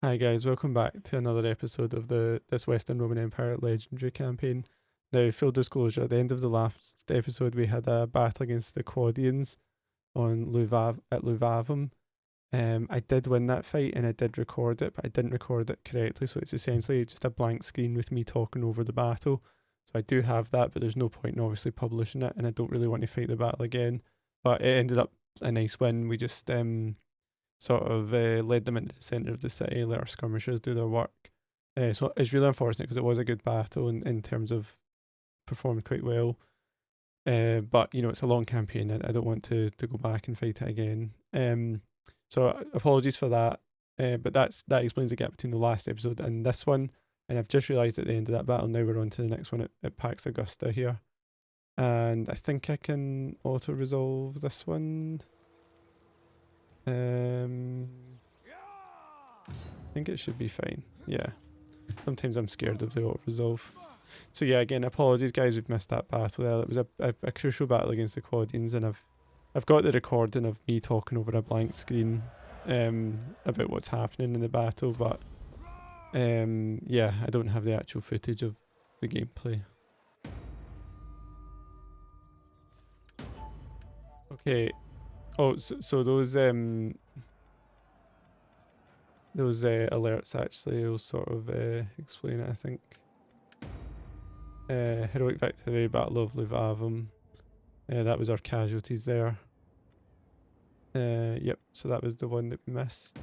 Hi guys, welcome back to another episode of this Western Roman Empire Legendary campaign. Now, full disclosure, at the end of the last episode we had a battle against the Claudians on Luvavum. I did win that fight and I did record it, but I didn't record it correctly, so it's essentially just a blank screen with me talking over the battle. So I do have that, but there's no point in obviously publishing it, and I don't really want to fight the battle again. But it ended up a nice win. We just sort of led them into the centre of the city, let our skirmishers do their work. So it's really unfortunate because it was a good battle in terms of performed quite well. But you know, it's a long campaign. I don't want to go back and fight it again. So apologies for that. But that explains the gap between the last episode and this one. And I've just realised at the end of that battle, now we're on to the next one at Pax Augusta here. And I think I can auto resolve this one. I think it should be fine. Yeah. Sometimes I'm scared of the auto resolve. So yeah, again, apologies guys, we've missed that battle there. It was a crucial battle against the Claudians, and I've got the recording of me talking over a blank screen about what's happening in the battle, but yeah, I don't have the actual footage of the gameplay. Okay. Oh, so those alerts actually will sort of explain it, I think. Heroic victory, Battle of Luvavum. That was our casualties there. Yep, so that was the one that we missed.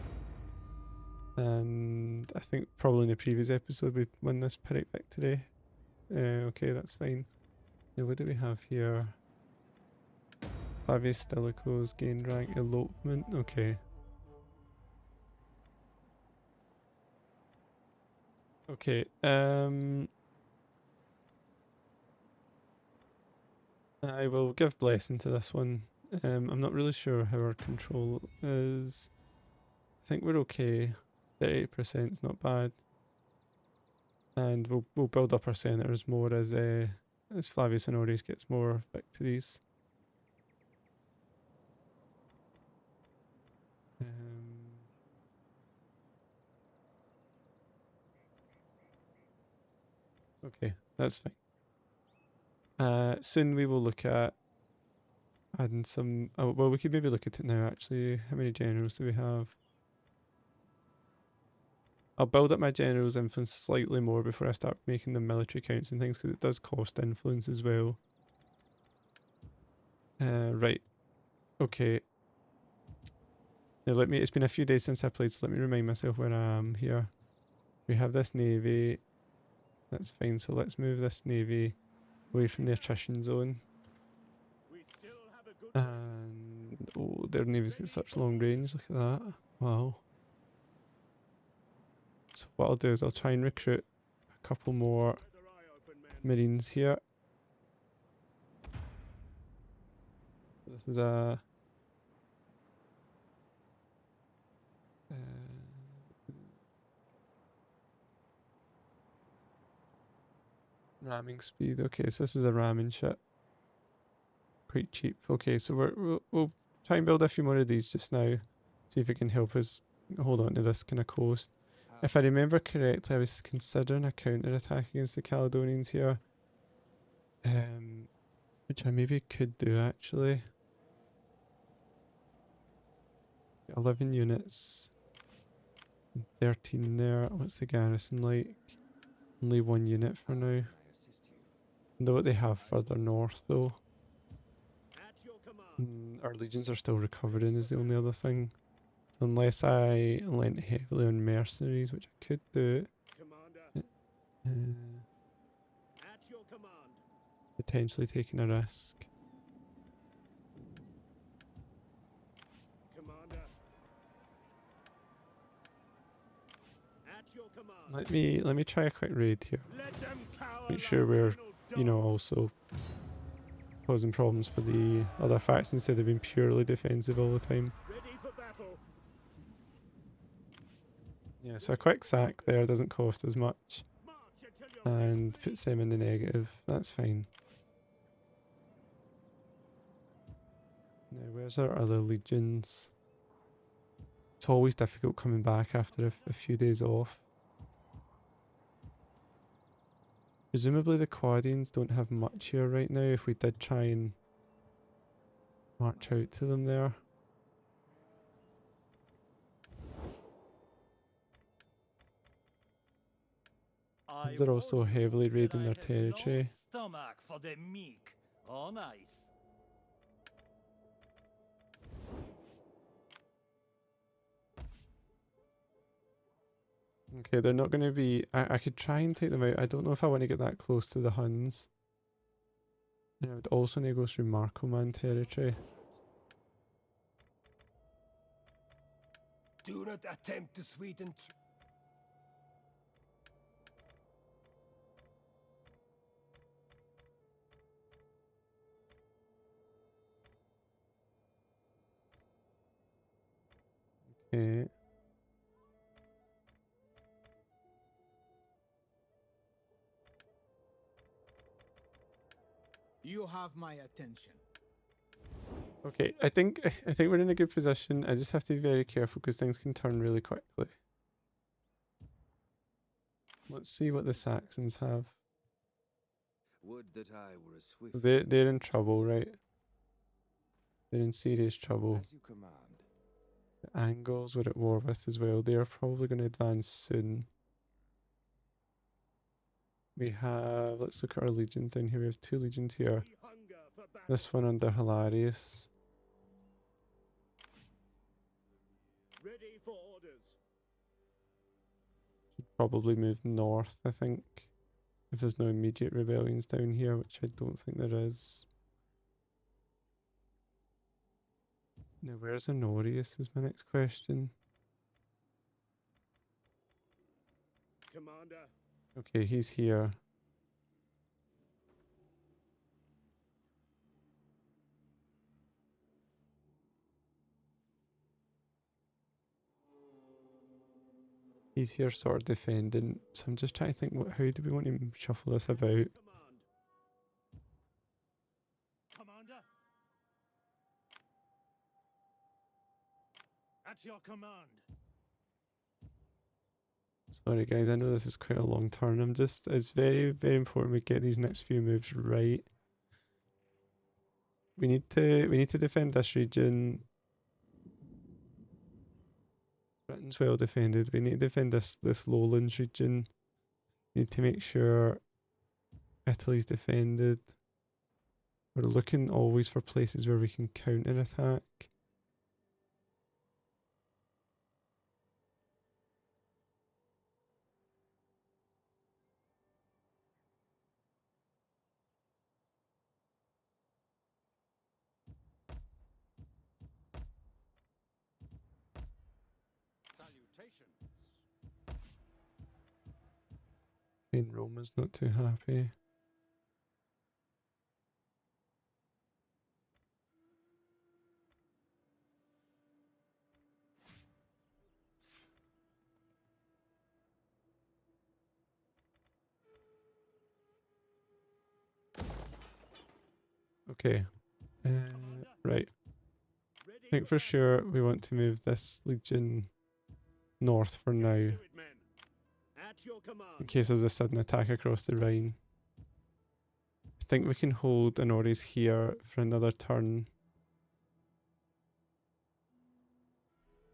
And I think probably in the previous episode we won this Pyrrhic victory. Okay, that's fine. Now what do we have here? Flavius Stilichos gained rank elopement. Okay. Okay, I will give blessing to this one. I'm not really sure how our control is. I think we're okay. 38% is not bad. And we'll build up our senators more as Flavius Honorius gets more victories. Okay, that's fine. Soon we will look at adding some. Oh, well, we could maybe look at it now. Actually, how many generals do we have? I'll build up my generals' influence slightly more before I start making them military counts and things, because it does cost influence as well. Right. Okay. Now let me. It's been a few days since I played, so let me remind myself where I am here. We have this navy. That's fine. So let's move this navy away from the attrition zone. And oh, their navy's got such long range. Look at that. Wow. So what I'll do is I'll try and recruit a couple more marines here. This is a ramming speed. Okay, so this is a ramming ship. Quite cheap. Okay, so we'll try and build a few more of these just now. See if it can help us hold on to this kind of coast. If I remember correctly, I was considering a counter-attack against the Caledonians here. Which I maybe could do actually. 11 units. And 13 there. What's the garrison like? Only 1 unit for now. I know what they have further north though. Our legions are still recovering is the only other thing. So unless I lent heavily on mercenaries, which I could do. Potentially taking a risk. Let me try a quick raid here. Make sure we're, you know, also causing problems for the other factions instead of being purely defensive all the time. Yeah, so a quick sack there doesn't cost as much. And puts them in the negative. That's fine. Now, where's our other legions? It's always difficult coming back after a few days off. Presumably the Claudians don't have much here right now if we did try and march out to them there. They're also heavily raiding their territory. Stomach for the meek. Oh, nice. Okay, they're not going to be... I could try and take them out. I don't know if I want to get that close to the Huns. And I would also need to go through Marcoman territory. Do not attempt to sweeten... Okay. You have my attention. Okay, I think we're in a good position. I just have to be very careful because things can turn really quickly. Let's see what the Saxons have. Would that I were a swift... They're in trouble, right? They're in serious trouble. As you command. The Angles were at war with as well. They are probably going to advance soon. We have, let's look at our legions down here. We have 2 legions here. This one under Hilarius. Ready for orders. Should probably move north, I think. If there's no immediate rebellions down here, which I don't think there is. Now, where's Honorius is my next question. Commander. Okay, he's here. He's here sort of defending, so I'm just trying to think, how do we want to shuffle this about? Command. Commander. At your command. Sorry guys, I know this is quite a long turn. It's very, very important we get these next few moves right. We need to defend this region. Britain's well defended. We need to defend this lowlands region. We need to make sure Italy's defended. We're looking always for places where we can counter attack. And Roma's not too happy. Okay. Right. I think for sure we want to move this legion north for now. In case there's a sudden attack across the Rhine. I think we can hold Honorius here for another turn.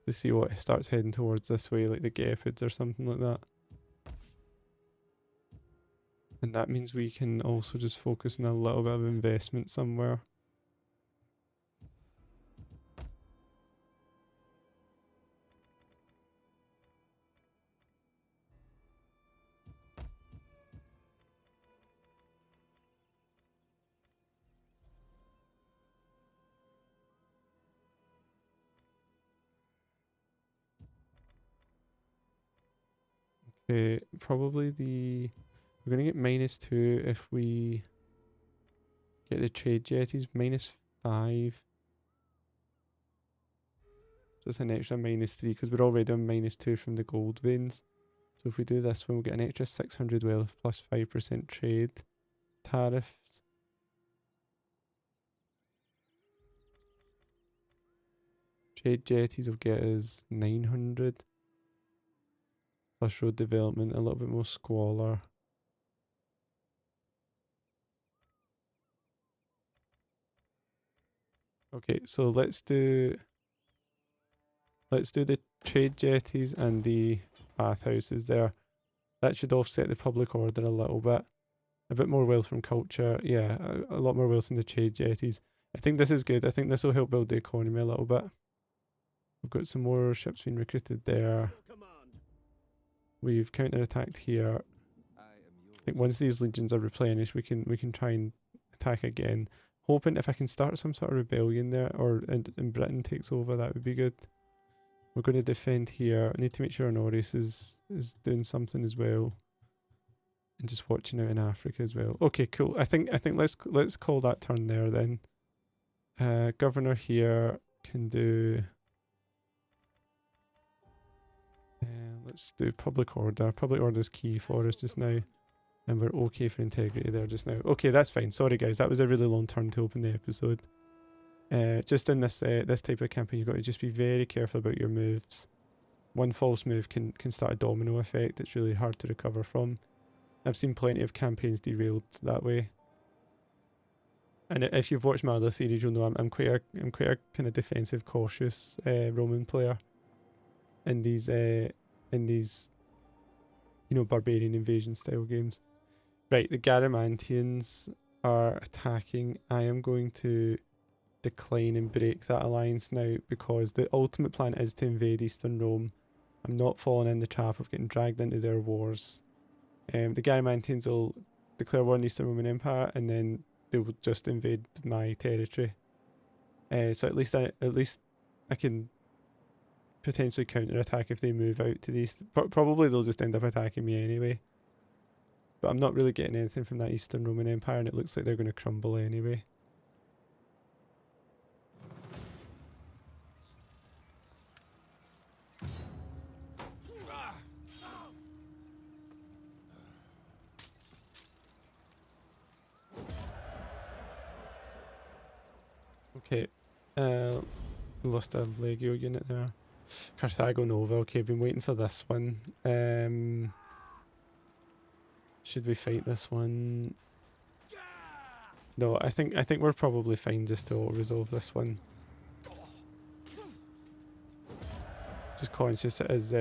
To see what starts heading towards this way, like the Gepids or something like that. And that means we can also just focus on a little bit of investment somewhere. Okay, probably we're going to get -2 if we get the trade jetties, -5. So it's an extra -3 because we're already on -2 from the gold veins. So if we do this one, we'll get an extra 600 wealth plus 5% trade tariffs. Trade jetties will get us 900. Plus road development, a little bit more squalor. Okay, so let's do the trade jetties and the bathhouses there. That should offset the public order a little bit. A bit more wealth from culture. Yeah, a lot more wealth from the trade jetties. I think this is good. I think this will help build the economy a little bit. We've got some more ships being recruited there. Your command. We've counter-attacked here. I am yours. I think once these legions are replenished, we can try and attack again. Hoping if I can start some sort of rebellion there, or in Britain takes over, that would be good. We're going to defend here. I need to make sure Norris is doing something as well, and just watching out in Africa as well. Okay, cool. I think let's call that turn there then. Governor here can do. Let's do public order. Public order is key for us just now. And we're okay for integrity there just now. Okay, that's fine. Sorry guys, that was a really long turn to open the episode. Just in this type of campaign, you've got to just be very careful about your moves. One false move can start a domino effect. It's really hard to recover from. I've seen plenty of campaigns derailed that way. And if you've watched my other series, you'll know I'm quite a kind of defensive, cautious Roman player in these barbarian invasion style games. Right, the Garamantians are attacking. I am going to decline and break that alliance now because the ultimate plan is to invade Eastern Rome. I'm not falling in the trap of getting dragged into their wars. The Garamantians will declare war on the Eastern Roman Empire and then they will just invade my territory. So at least I can potentially counter-attack if they move out to the east. Probably they'll just end up attacking me anyway. But I'm not really getting anything from that Eastern Roman Empire and it looks like they're going to crumble anyway. Okay, lost a Legio unit there. Carthago Nova, okay, I've been waiting for this one. Should we fight this one? No, I think we're probably fine just to resolve this one. Just conscious it is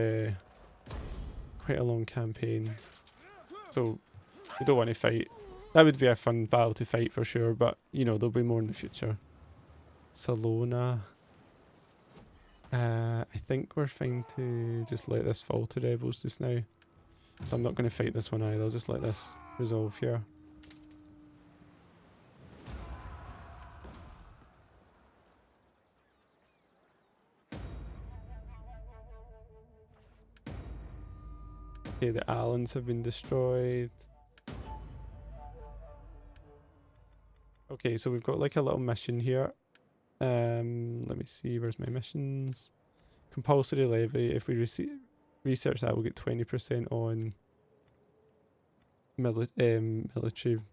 quite a long campaign, so we don't want to fight. That would be a fun battle to fight for sure, but you know there'll be more in the future. Salona. I think we're fine to just let this fall to rebels just now. So I'm not going to fight this one either, I'll just let this resolve here. Okay, the Allans have been destroyed. Okay, so we've got like a little mission here. Let me see, where's my missions? Compulsory levy, if we research that we'll get 20% on military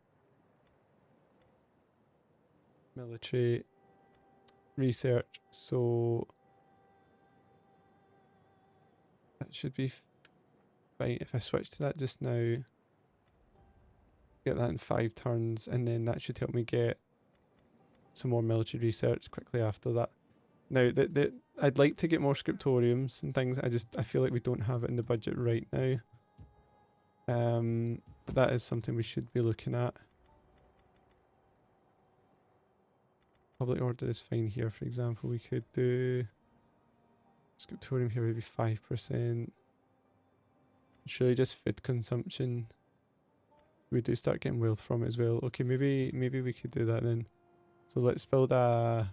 research, so that should be fine. If I switch to that just now, get that in 5 turns, and then that should help me get some more military research quickly after that. Now, I'd like to get more scriptoriums and things. I feel like we don't have it in the budget right now. But that is something we should be looking at. Public order is fine here, for example. We could do scriptorium here, maybe 5%. It's really just food consumption. We do start getting wealth from it as well. Okay, maybe we could do that then. So let's build a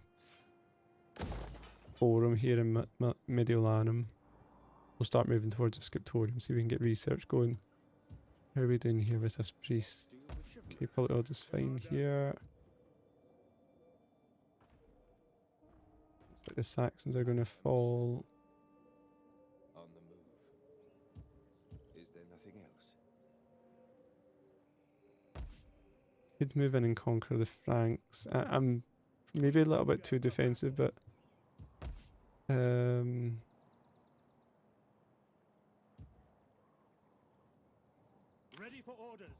forum here in Mediolanum. We'll start moving towards a scriptorium, see if we can get research going. How are we doing here with this priest? Okay, public order's fine here. Looks like the Saxons are going to fall. On the move. Is there nothing else? Could move in and conquer the Franks. I'm maybe a little bit too defensive, but Um, Ready for orders.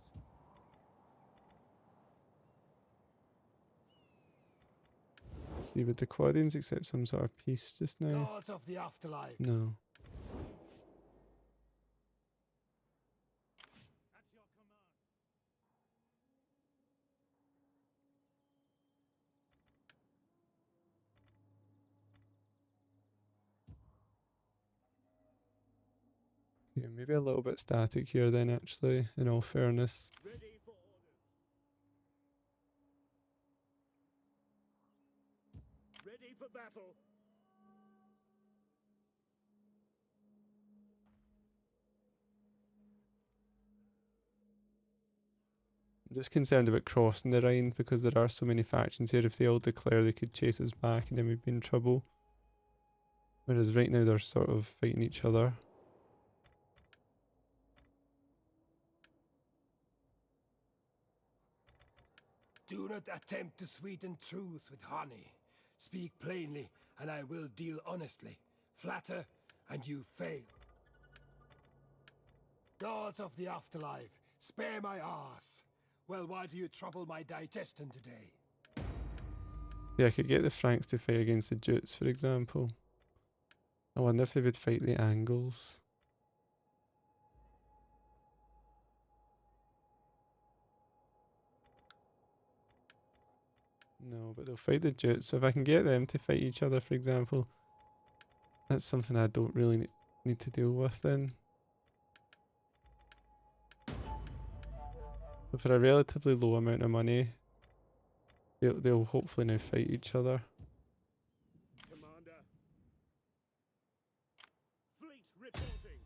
see, would the Quadians accept some sort of peace just now? Gods of the afterlife. No. At your command. Yeah, maybe a little bit static here then, actually, in all fairness. Ready for orders. Ready for battle. I'm just concerned about crossing the Rhine because there are so many factions here. If they all declare, they could chase us back and then we'd be in trouble. Whereas right now they're sort of fighting each other. Do not attempt to sweeten truth with honey. Speak plainly, and I will deal honestly. Flatter, and you fail. Gods of the afterlife, spare my ass. Well, why do you trouble my digestion today? Yeah, I could get the Franks to fight against the Jutes, for example. I wonder if they would fight the Angles. No, but they'll fight the Jutes. So if I can get them to fight each other, for example, that's something I don't really need to deal with then. But for a relatively low amount of money, they'll hopefully now fight each other. Commander. Fleet reporting.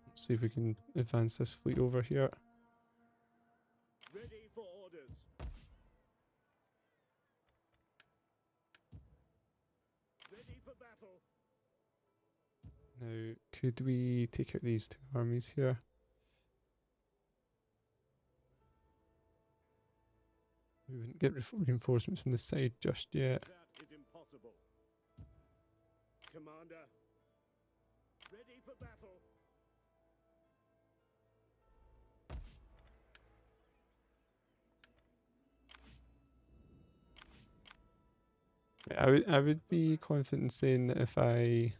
Let's see if we can advance this fleet over here. Ready for orders. Ready for battle. Now, could we take out these two armies here? We wouldn't get reinforcements from the side just yet. That is impossible. Commander. Ready for battle. I would be confident in saying that if I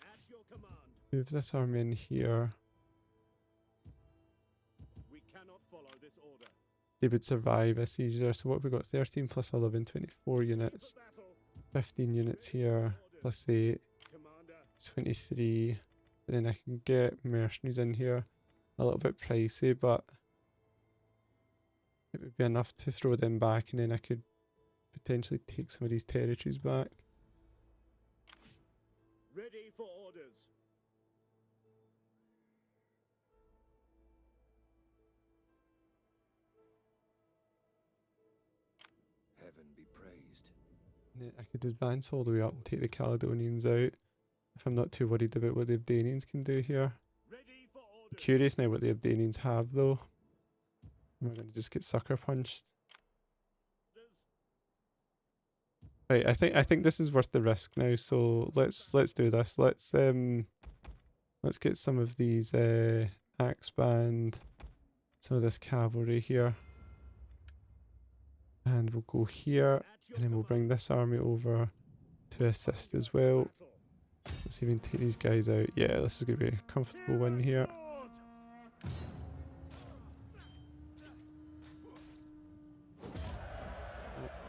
At your command. move this army in here, We cannot follow this order. they would survive a siege there. So what have we got? 13 plus 11, 24 Ready units. for battle. 15 units here, plus 8, Commander. 23. And then I can get mercenaries in here. A little bit pricey, but it would be enough to throw them back, and then I could potentially take some of these territories back. Ready for orders. Heaven be praised. And then I could advance all the way up and take the Caledonians out, if I'm not too worried about what the Abdanians can do here. Ready for I'm orders. curious now what the Abdanians have though. We're going to just get sucker punched. Right, I think this is worth the risk now. So let's do this. Let's get some of these axe band, some of this cavalry here, and we'll go here, At your and then we'll bring command. this army over to assist as well. Battle. Let's see if we can take these guys out. Yeah, this is going to be a comfortable win here. Lord.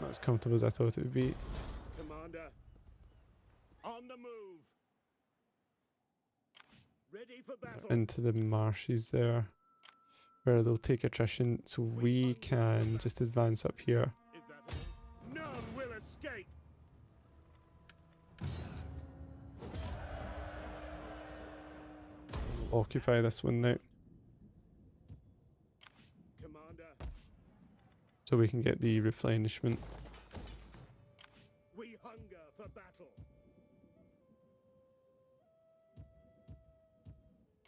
Not as comfortable as I thought it would be. Commander. On the move. Ready for battle. Into the marshes there, where they'll take attrition, so we can just advance up here. Is that all? None will escape. Occupy this one now, Commander. so we can get the replenishment. We hunger for battle.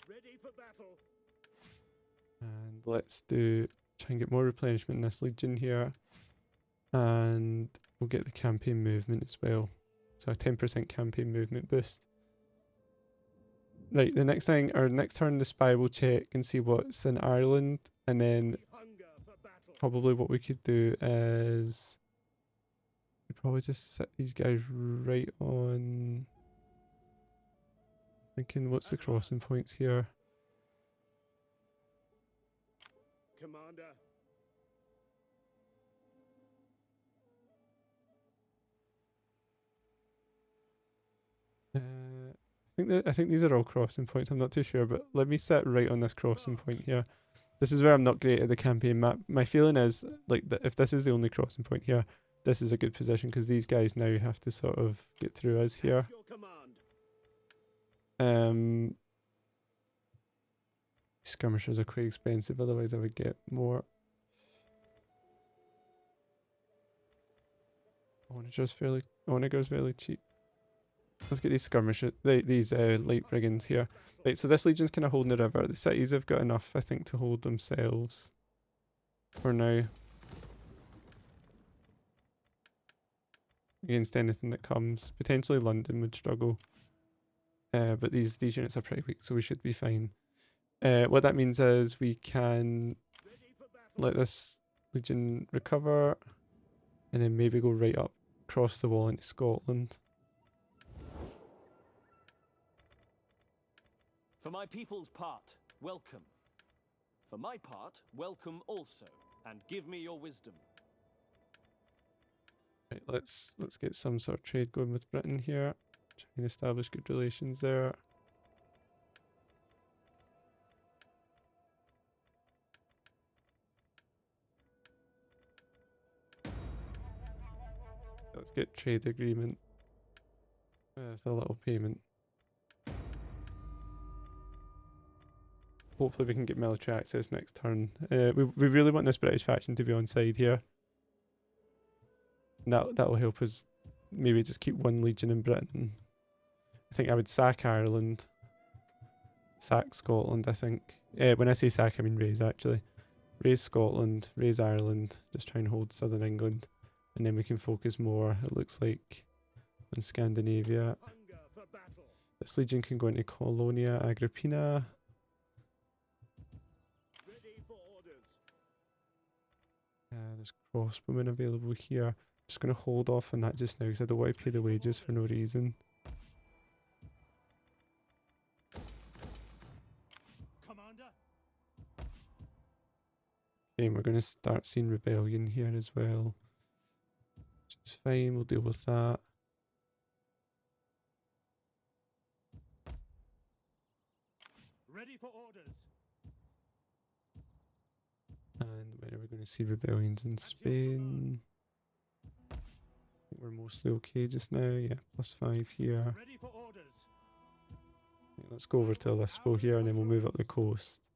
Ready for battle. And let's try and get more replenishment in this legion here. And we'll get the campaign movement as well. So a 10% campaign movement boost. Right, the next thing, or next turn, the spy will check and see what's in Ireland, and then Hunger for battle. probably what we could do is we probably just set these guys right on. Thinking, what's the crossing points here? Commander. I think these are all crossing points. I'm not too sure, but let me set right on this crossing point here. This is where I'm not great at the campaign map. My feeling is like that if this is the only crossing point here, this is a good position because these guys now have to sort of get through us here. At your command. Skirmishers are quite expensive, otherwise I would get more. Onagers fairly cheap. Let's get these skirmishers, these light brigands here. Right, so this legion's kind of holding the river. The cities have got enough, I think, to hold themselves for now. Against anything that comes. Potentially London would struggle. But these units are pretty weak, so we should be fine. What that means is we can Ready for battle. let this legion recover and then maybe go right up across the wall into Scotland. For my people's part, welcome. For my part, welcome also, and give me your wisdom. Right, let's get some sort of trade going with Britain here. Try and establish good relations there. Let's get trade agreement. There's a little payment. Hopefully we can get military access next turn. We really want this British faction to be on side here. And that'll help us maybe just keep one legion in Britain. I think I would sack Ireland. Sack Scotland, I think. When I say sack, I mean raise, actually. Raise Scotland, raise Ireland, just try and hold southern England. And then we can focus more, it looks like, on Scandinavia. Hunger for battle. This legion can go into Caledonia, Agrippina. Ready for orders. There's crossbowmen available here. Just going to hold off on that just now because I don't want to pay the wages for no reason. Commander. Okay, we're going to start seeing rebellion here as well. Which is fine, we'll deal with that. Ready for orders. And when are we going to see rebellions in Spain? I think we're mostly okay just now. Yeah, +5 here. Ready for orders. Right, let's go over to Lispo here and then we'll move up the coast.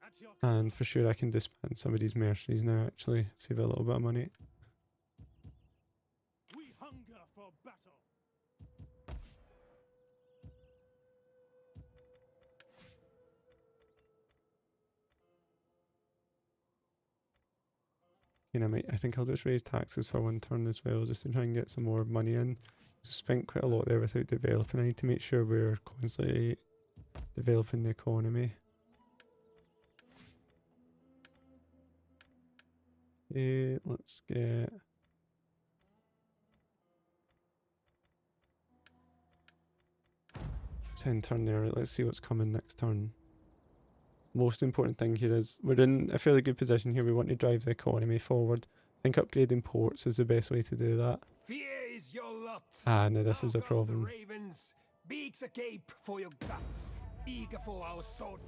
At your And for sure I can disband some of these mercenaries now actually. Save a little bit of money. We hunger for battle. You know, I think I'll just raise taxes for one turn as well, just to try and get some more money in. Just spent quite a lot there without developing. I need to make sure we're constantly developing the economy. Okay, let's get... Let's end turn there. Let's see what's coming next turn. Most important thing here is we're in a fairly good position here. We want to drive the economy forward. I think upgrading ports is the best way to do that. Fear is your lot. Ah, no, this is a Out come the problem. ravens, beaks agape for your guts, eager for our sword.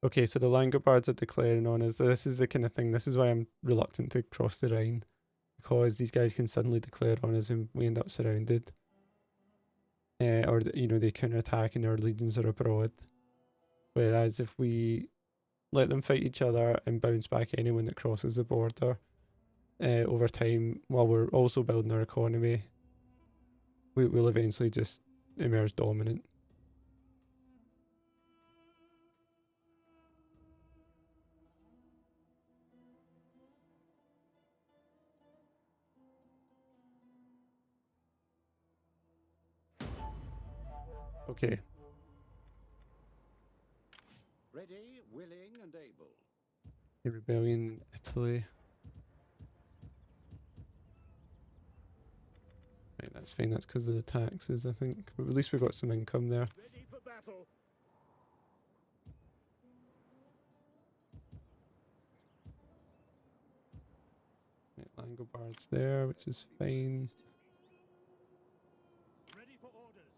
Okay, so the Langobards are declaring on us. This is the kind of thing, this is why I'm reluctant to cross the Rhine. Because these guys can suddenly declare on us and we end up surrounded. Or, you know, they counterattack and our legions are abroad. Whereas if we let them fight each other and bounce back anyone that crosses the border over time, while we're also building our economy, we will eventually just emerge dominant. Okay. Ready, willing, and able. The rebellion, Italy. Right, that's fine. That's because of the taxes, I think. But at least we got some income there. Ready for battle. Right, Langobards there, which is fine. Ready for orders.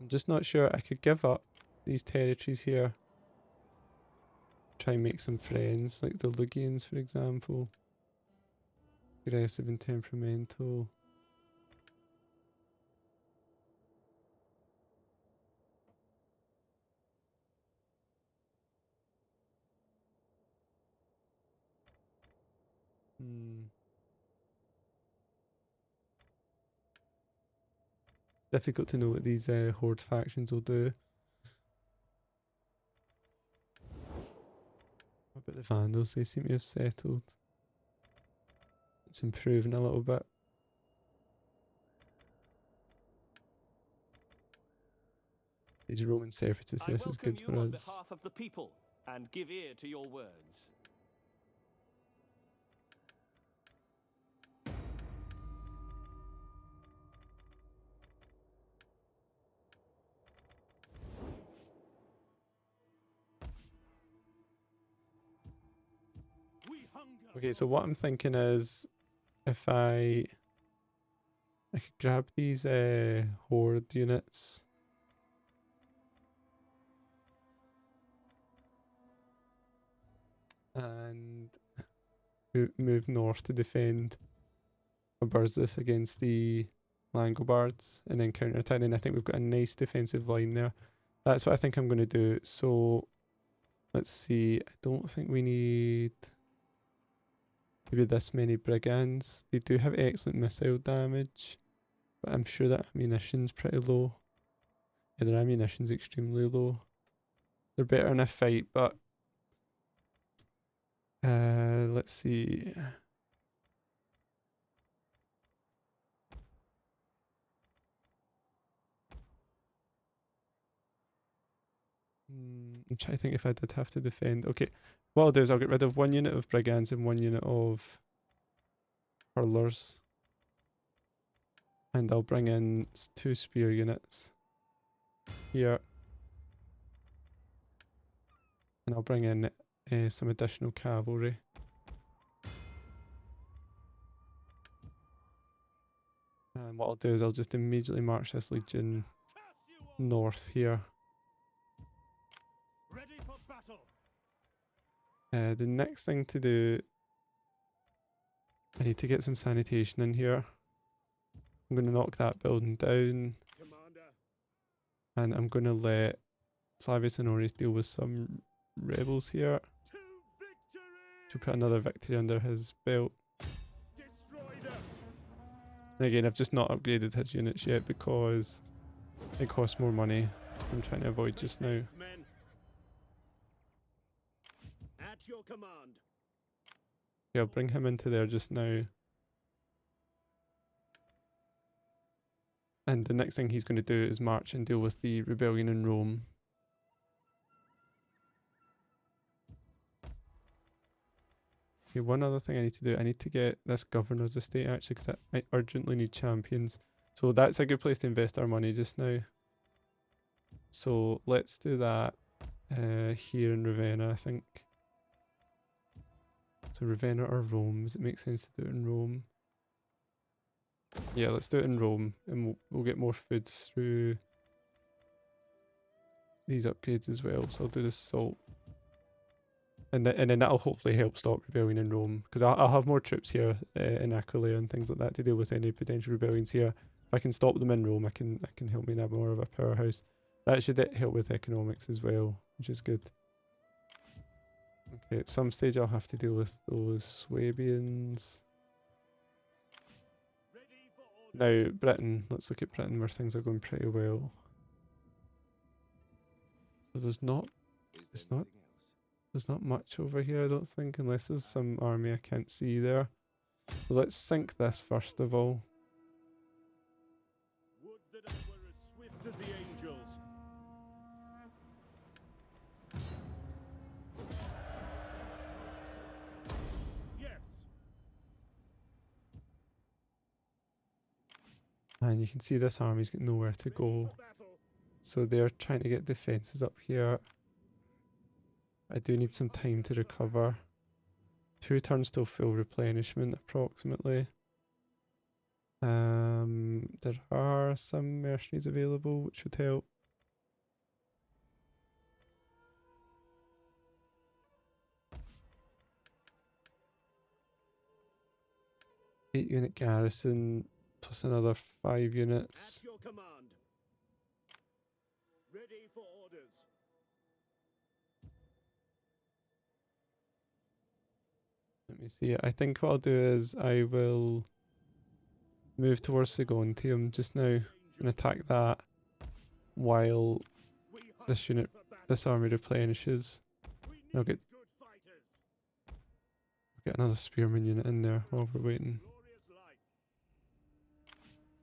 I'm just not sure. I could give up these territories here. Try and make some friends, like the Lugians, for example. Aggressive and temperamental. Difficult to know what these Horde factions will do. What about the Vandals? They seem to have settled. It's improving a little bit. These Roman Separatists, I this is welcome good you for on us. behalf of the people and give ear to your words. We hunger. Okay, so what I'm thinking is if I could grab these Horde units. And move north to defend Aberzus against the Langobards and then counterattack. And I think we've got a nice defensive line there. That's what I think I'm going to do. So let's see. I don't think we need maybe this many brigands. They do have excellent missile damage, but I'm sure that ammunition's pretty low. Yeah, their ammunition's extremely low. They're better in a fight, but let's see. I'm trying to think if I did have to defend. Okay, what I'll do is I'll get rid of one unit of brigands and one unit of hurlers. And I'll bring in 2 spear units here. And I'll bring in some additional cavalry. And what I'll do is I'll just immediately march this legion Curse you all. north here. Ready for battle. The next thing to do, I need to get some sanitation in here. I'm going to knock that building down. Commander. And I'm going to let Slavius Honoris deal with some rebels here To victory. to put another victory under his belt. Destroy them. And again, I've just not upgraded his units yet because it costs more money. I'm trying to avoid just now. Men. At your command. Yeah, I'll bring him into there just now. And the next thing he's going to do is march and deal with the rebellion in Rome. Okay, one other thing I need to do, I need to get this governor's estate actually because I urgently need champions. So that's a good place to invest our money just now. So let's do that here in Ravenna, I think. So Ravenna or Rome, does it make sense to do it in Rome? Yeah, let's do it in Rome and we'll get more food through these upgrades as well. So I'll do the salt. And then that'll hopefully help stop rebellion in Rome. Because I'll have more troops here in Aquileia and things like that to deal with any potential rebellions here. If I can stop them in Rome, I can help me have more of a powerhouse. That should help with economics as well, which is good. Okay, at some stage I'll have to deal with those Swabians. Ready for order. Now, Britain. Let's look at Britain where things are going pretty well. So there's not Is there not- anything else? There's not much over here, I don't think, unless there's some army I can't see there. So let's sink this first of all. that I were as swift as the angels. Yes. And you can see this army's got nowhere to Ready go. for battle. So they're trying to get defences up here. I do need some time to recover. 2 turns till full replenishment approximately. There are some mercenaries available which would help. Eight-unit garrison plus another 5 units. At your command. Ready for orders. Let me see. I think what I'll do is I will move towards Segontium just now and attack that while We this hunt unit, for battle. this army replenishes. We I'll need get good fighters. another spearman unit in there while we're waiting. Glorious light.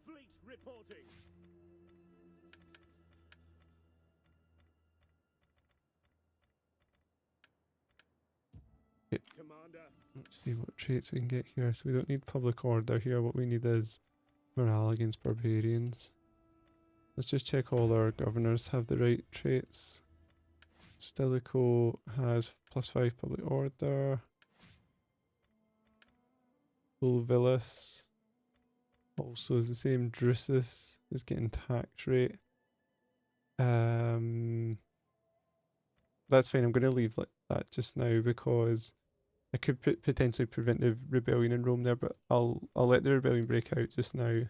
Fleet reporting. Okay. Commander. Let's see what traits we can get here. So we don't need public order here. What we need is morale against barbarians. Let's just check all our governors have the right traits. Stilicho has +5 public order. Fulvillus also is the same. Drusus is getting tax rate. That's fine. I'm going to leave like that just now because I could potentially prevent the rebellion in Rome there, but I'll let the rebellion break out just now.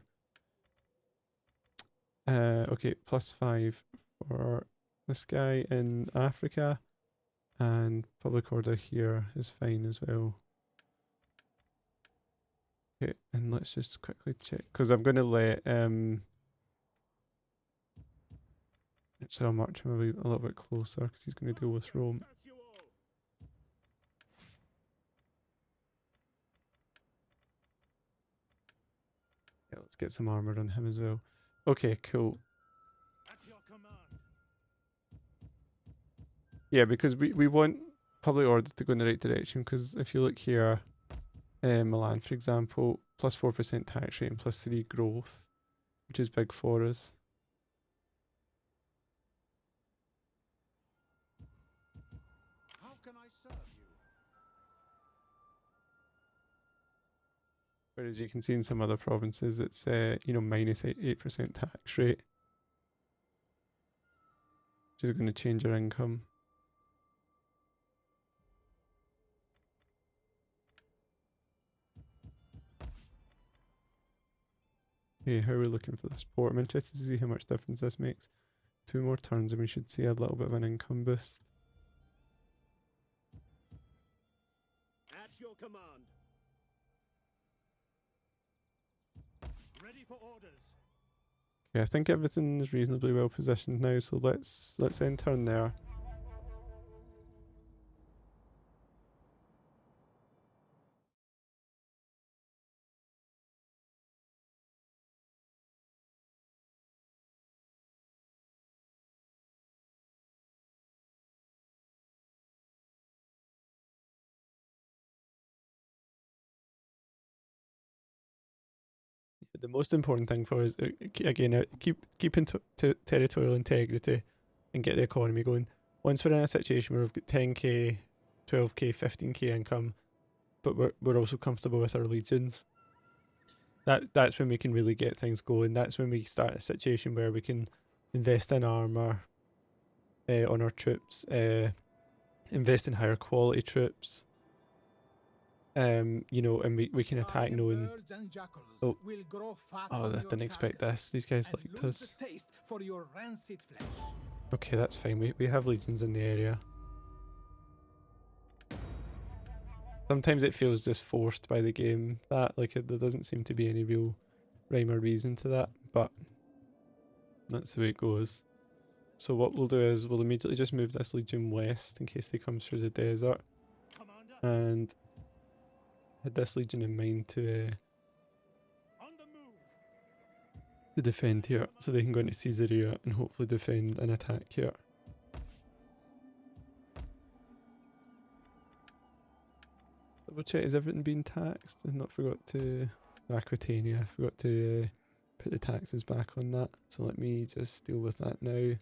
Okay, +5 for this guy in Africa, and public order here is fine as well. Okay, and let's just quickly check because I'm going to let so I'll march him a little bit closer because he's going to deal with Rome. Pass you all. Yeah, let's get some armor on him as well. Okay, cool. At your command. Yeah, because we want public order to go in the right direction because if you look here, Milan, for example, +4% tax rate and +3 growth, which is big for us. How can I serve you? Whereas you can see in some other provinces, it's -8% tax rate, which is going to change your income. Okay, how are we looking for the sport? I'm interested to see how much difference this makes. 2 more turns and we should see a little bit of an income boost. At your command. Ready for orders. Okay, I think everything is reasonably well positioned now, so let's end turn there. The most important thing for us, again, keep territorial integrity and get the economy going. Once we're in a situation where we've got 10k, 12k, 15k income, but we're also comfortable with our legions, that's when we can really get things going. That's when we start a situation where we can invest in armor on our troops, invest in higher quality troops. And we can attack knowing. Oh, I didn't expect this. These guys liked us. Okay, that's fine. We have legions in the area. Sometimes it feels just forced by the game. There doesn't seem to be any real rhyme or reason to that, but that's the way it goes. So what we'll do is we'll immediately just move this legion west in case they come through the desert, Commander. and had this legion in mind to On the move. to defend here, so they can go into Caesarea and hopefully defend an attack here. Double check, has everything been taxed? I've not forgot to... Aquitania, I forgot to put the taxes back on that. So let me just deal with that now.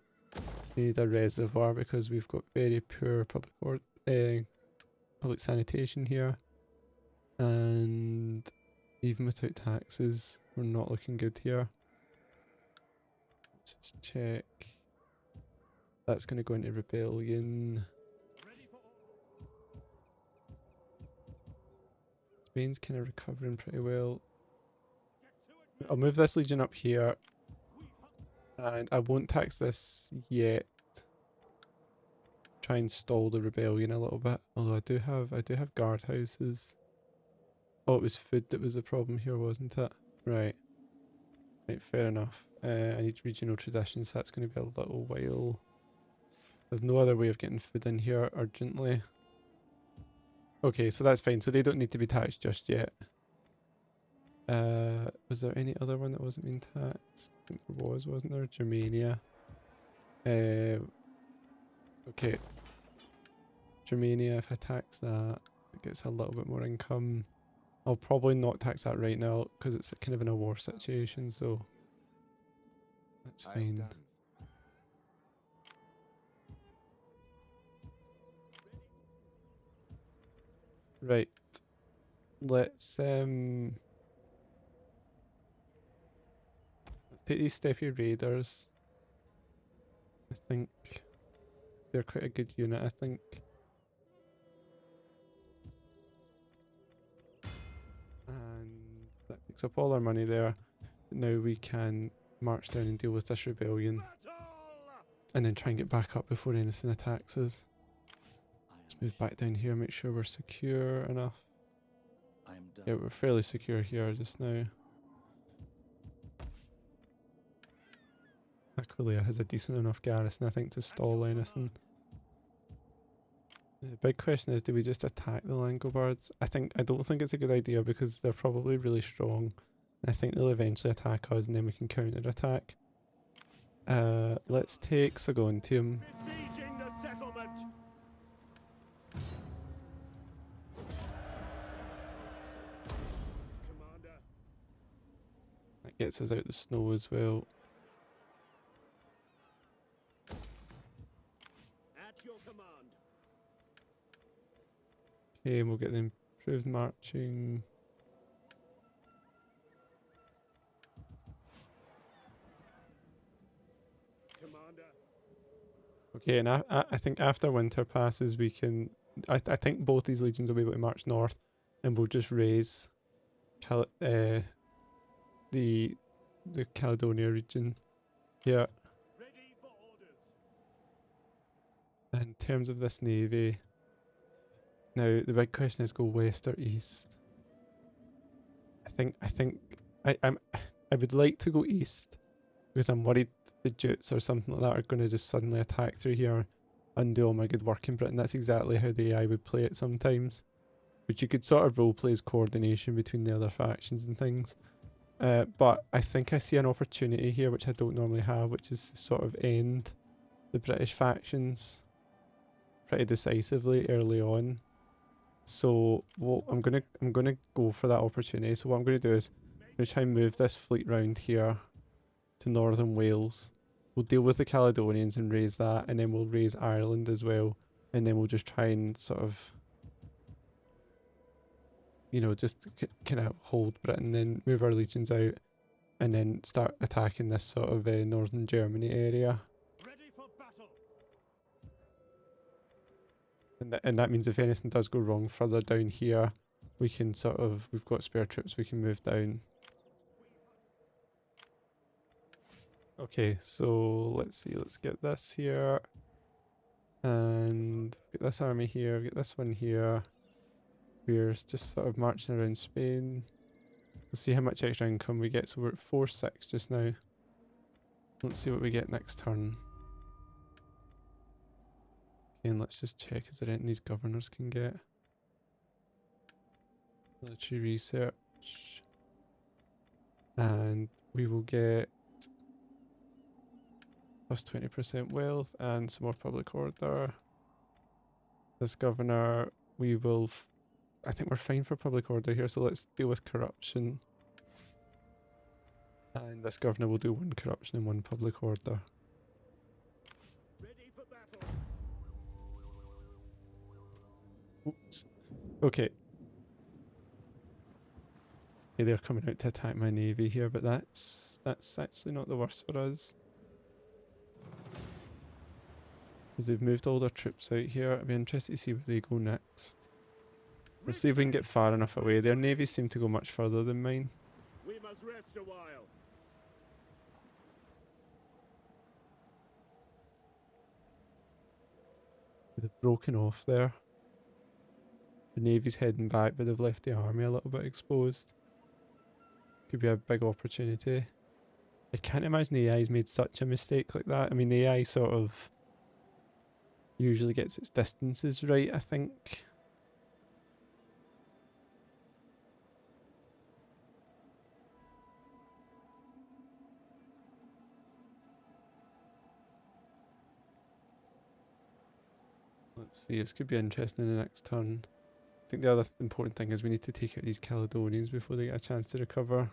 Need a reservoir because we've got very poor public sanitation here. And even without taxes, we're not looking good here. Let's just check. That's going to go into rebellion. Spain's kind of recovering pretty well. I'll move this legion up here. And I won't tax this yet. Try and stall the rebellion a little bit. Although I do have guard houses. Oh, it was food that was the problem here, wasn't it? Right. Right, fair enough. I need regional traditions, so that's going to be a little while. There's no other way of getting food in here urgently. Okay, so that's fine. So they don't need to be taxed just yet. Was there any other one that wasn't being taxed? I think there was, wasn't there? Germania. Okay. Germania, if I tax that, it gets a little bit more income. I'll probably not tax that right now because it's kind of in a war situation, so that's fine. Right. Let's take these steppy raiders. I think they're quite a good unit, I think. And that takes up all our money there. Now we can march down and deal with this rebellion. And then try and get back up before anything attacks us. Let's move back down here, make sure we're secure enough. Yeah, we're fairly secure here just now. Aquileia has a decent enough garrison, I think, to stall anything. The big question is, do we just attack the Langobards? I don't think it's a good idea because they're probably really strong. I think they'll eventually attack us and then we can counter-attack. Let's take Saguntium. Besieging the settlement. Commander. That gets us out the snow as well. At your command. Okay, and we'll get the improved marching. Commander. Okay, and I think after winter passes we can... I think both these legions will be able to march north and we'll just raise the Caledonia region. Yeah. Ready for orders. In terms of this navy, now the big question is, go west or east. I would like to go east because I'm worried the Jutes or something like that are going to just suddenly attack through here and do all my good work in Britain. That's exactly how the AI would play it sometimes, which you could sort of roleplay as coordination between the other factions and things. But I think I see an opportunity here which I don't normally have, which is to sort of end the British factions pretty decisively early on. So I'm gonna go for that opportunity. So what I'm gonna do is I'm gonna try and move this fleet round here to northern Wales. We'll deal with the Caledonians and raise that, and then we'll raise Ireland as well, and then we'll just try and sort of, you know, just kind of hold Britain, then move our legions out, and then start attacking this sort of northern Germany area. Ready for battle. And that means if anything does go wrong further down here, we can sort of, we've got spare troops, we can move down. Okay, so let's see, let's get this here. And get this army here, get this one here. We're just sort of marching around Spain. Let's see how much extra income we get. So we're at 4-6 just now. Let's see what we get next turn. Okay, and let's just check, is there anything these governors can get? Military research. And we will get Plus 20% wealth and some more public order. This governor, we will... I think we're fine for public order here, so let's deal with corruption. And this governor will do 1 corruption and 1 public order. Ready for battle. Oops. Okay. Okay, they're coming out to attack my navy here, but that's actually not the worst for us. Because they've moved all their troops out here. I'd be interested to see where they go next. Let's see if we can get far enough away. Their navies seem to go much further than mine. We must rest a while. They've broken off there. The navy's heading back, but they've left the army a little bit exposed. Could be a big opportunity. I can't imagine the AI's made such a mistake like that. I mean, the AI sort of usually gets its distances right, I think. Let's see, this could be interesting in the next turn. I think the other important thing is we need to take out these Caledonians before they get a chance to recover.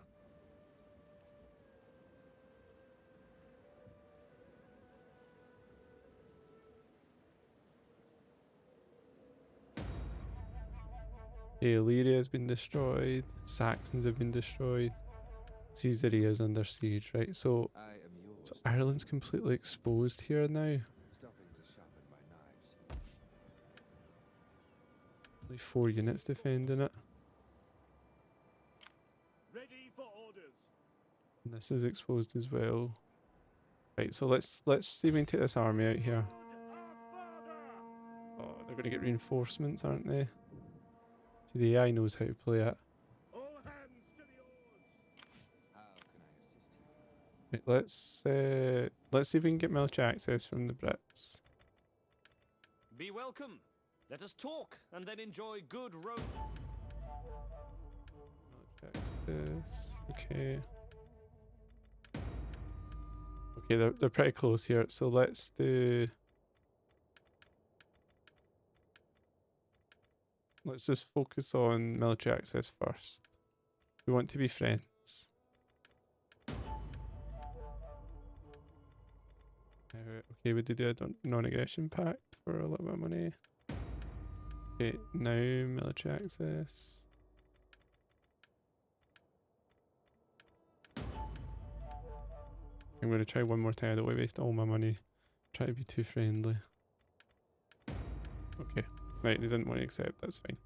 Illyria has been destroyed, Saxons have been destroyed, Caesarea is under siege, right? So Ireland's completely exposed here now. Only 4 units defending it. Ready for orders. And this is exposed as well. Right, so let's see if we can take this army out here. Oh, they're going to get reinforcements, aren't they? See, the AI knows how to play it. All hands to the oars. How can I assist you? Right, let's see if we can get military access from the Brits. Be welcome. Let us talk and then enjoy good road. Military access. Okay. Okay, they're pretty close here, so let's do... Let's just focus on military access first. We want to be friends. Okay, we did do a non-aggression pact for a little bit of money. Okay, now military access. I'm going to try one more time. I don't want to waste all my money. Try to be too friendly. Okay. Right, they didn't want to accept. That's fine.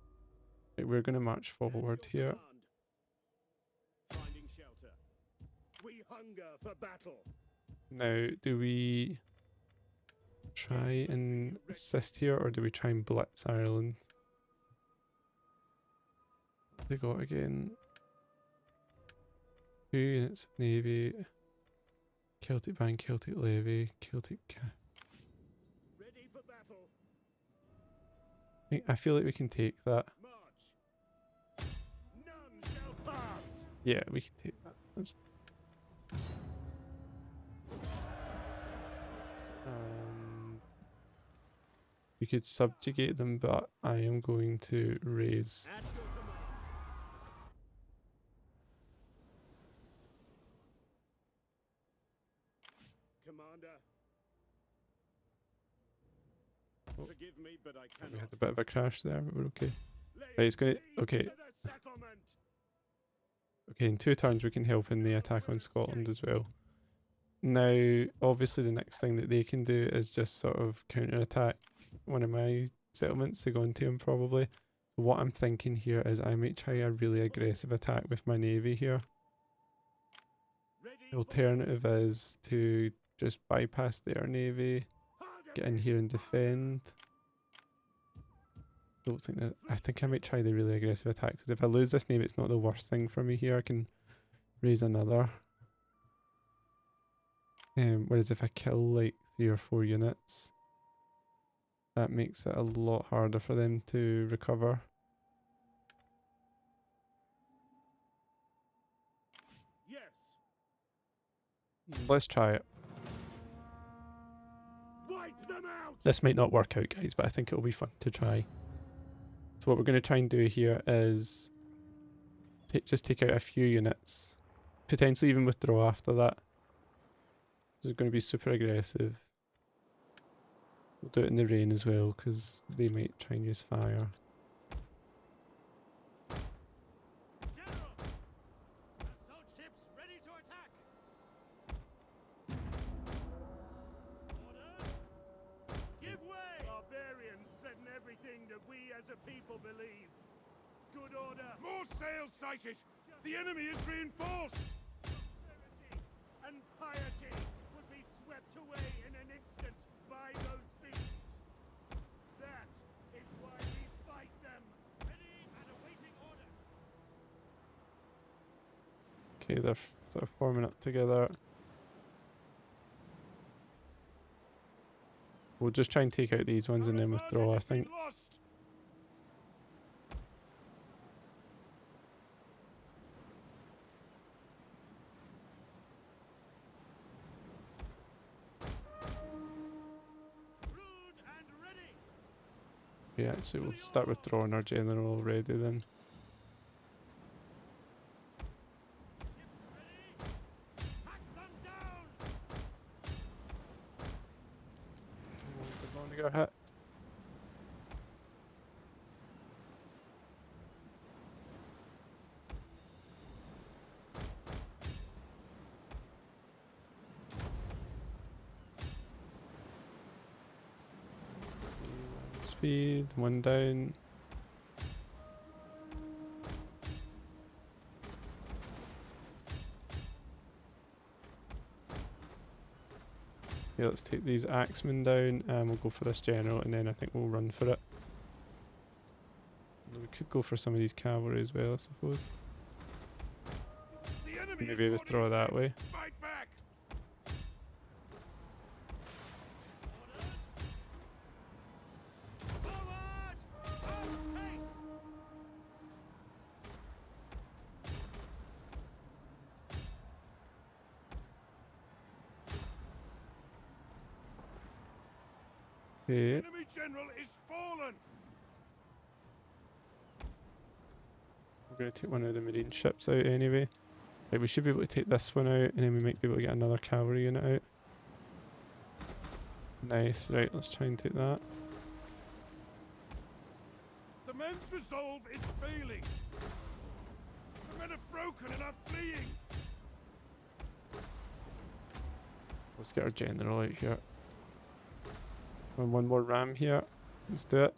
Right, we're going to march forward here. Finding shelter. We hunger for battle. Now, do we try and assist here, or do we try and blitz Ireland? They got again 2 units of navy, Celtic band, Celtic levy, Celtic. Ready for battle. I feel like we can take that. March. None shall pass. Yeah, we can take that. That's... we could subjugate them, but I am going to raise. At your command. Commander. Oh. Forgive me, but I We cannot. had a bit of a crash there, but we're okay. Lay Right, it's going to... siege Okay. to the settlement. Okay, in 2 turns we can help in the attack on Scotland as well. Now, obviously the next thing that they can do is just sort of counter-attack one of my settlements to go into them probably. What I'm thinking here is I might try a really aggressive attack with my navy here. Ready The alternative is to just bypass their navy, get in here and defend. Don't think that... I think I might try the really aggressive attack, because if I lose this navy it's not the worst thing for me here. I can raise another. Whereas if I kill like 3 or 4 units, that makes it a lot harder for them to recover. Yes. Let's try it. This might not work out, guys, but I think it'll be fun to try. So what we're going to try and do here is just take out a few units. Potentially even withdraw after that. They're going to be super aggressive. We'll do it in the rain as well, because they might try and use fire. General! Assault ships ready to attack! Orders! Give way! Barbarians threaten everything that we as a people believe. Good order. More sails sighted! The enemy is reinforced! Prosperity and piety would be swept away in an instant by those fiends. That is why we fight them. Ready and awaiting orders! Okay, they're sort of forming up together. We'll just try and take out these ones and then withdraw, I think. Lost. Rude and ready! Yeah, so we'll start withdrawing our general already then. Ships ready! Hack them down! Good morning, our hit. Speed, one down. Yeah, let's take these axemen down and we'll go for this general and then I think we'll run for it. We could go for some of these cavalry as well, I suppose. The enemy Maybe is withdraw boarding that ship. way. Fight back! Orders! Forward! Fast pace! Okay. Enemy general is fallen! We're going to take one of the marine ships out anyway. Right, we should be able to take this one out and then we might be able to get another cavalry unit out. Nice, right, let's try and take that. The men's resolve is failing! The men are broken and are fleeing! Let's get our general out here. And one more ram here. Let's do it.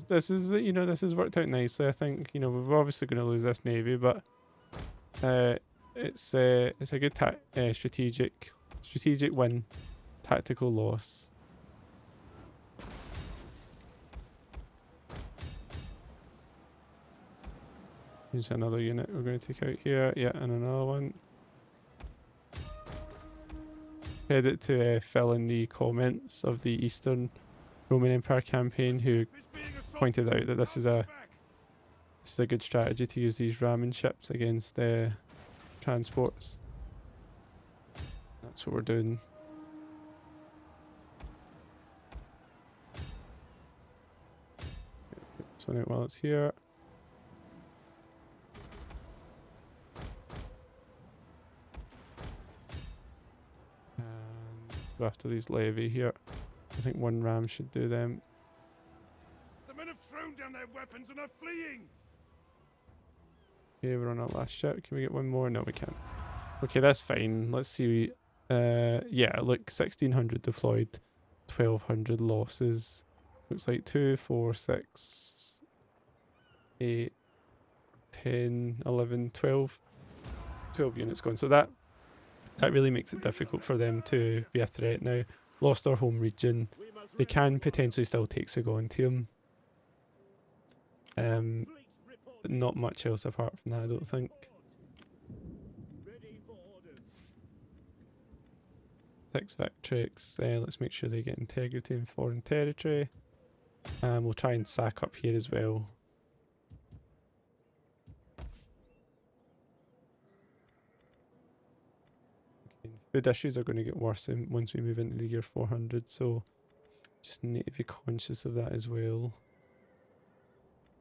This is you know, this has worked out nicely. I think, you know, we're obviously going to lose this navy, but it's a good strategic win, tactical loss. Here's another unit we're going to take out here. Yeah, and another one. Credit to Phil in the comments of the Eastern Roman Empire campaign who Is being assaulted. pointed out that this is Back. a good strategy to use these ramming ships against transports. That's what we're doing. Get this one out while it's here. And go after these levy here. I think one ram should do them. The men have thrown down their weapons and are fleeing! Okay, we're on our last ship. Can we get one more? No, we can't. Okay, that's fine. Let's see. Yeah, look, 1600 deployed, 1200 losses. Looks like 2, 4, 6, 8, 10, 11, 12. 12 units gone. So that really makes it difficult for them to be a threat now. Lost our home region. We must They can potentially still take Sagontium. fleet But reporting. not much else apart from that, I don't think. Ready for orders. 6 Victrix. Let's make sure they get integrity in foreign territory. And we'll try and sack up here as well. Food issues are going to get worse once we move into the year 400, so just need to be conscious of that as well.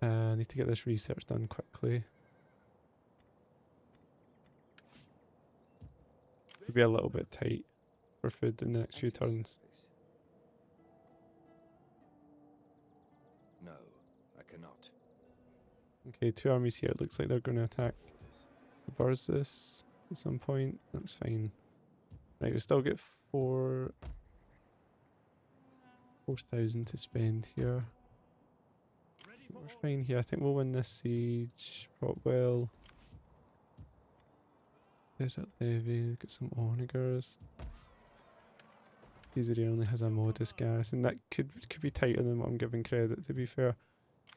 I need to get this research done quickly. Could be a little bit tight for food in the next few turns. No, I cannot. Okay, 2 armies here. It looks like they're going to attack the Bursus at some point. That's fine. Right, we still get 4,000 to spend here. We're fine here. I think we'll win this siege. Well. Desert Levy, get some onagers. Easily only has a modest garrison. That could be tighter than what I'm giving credit, to be fair.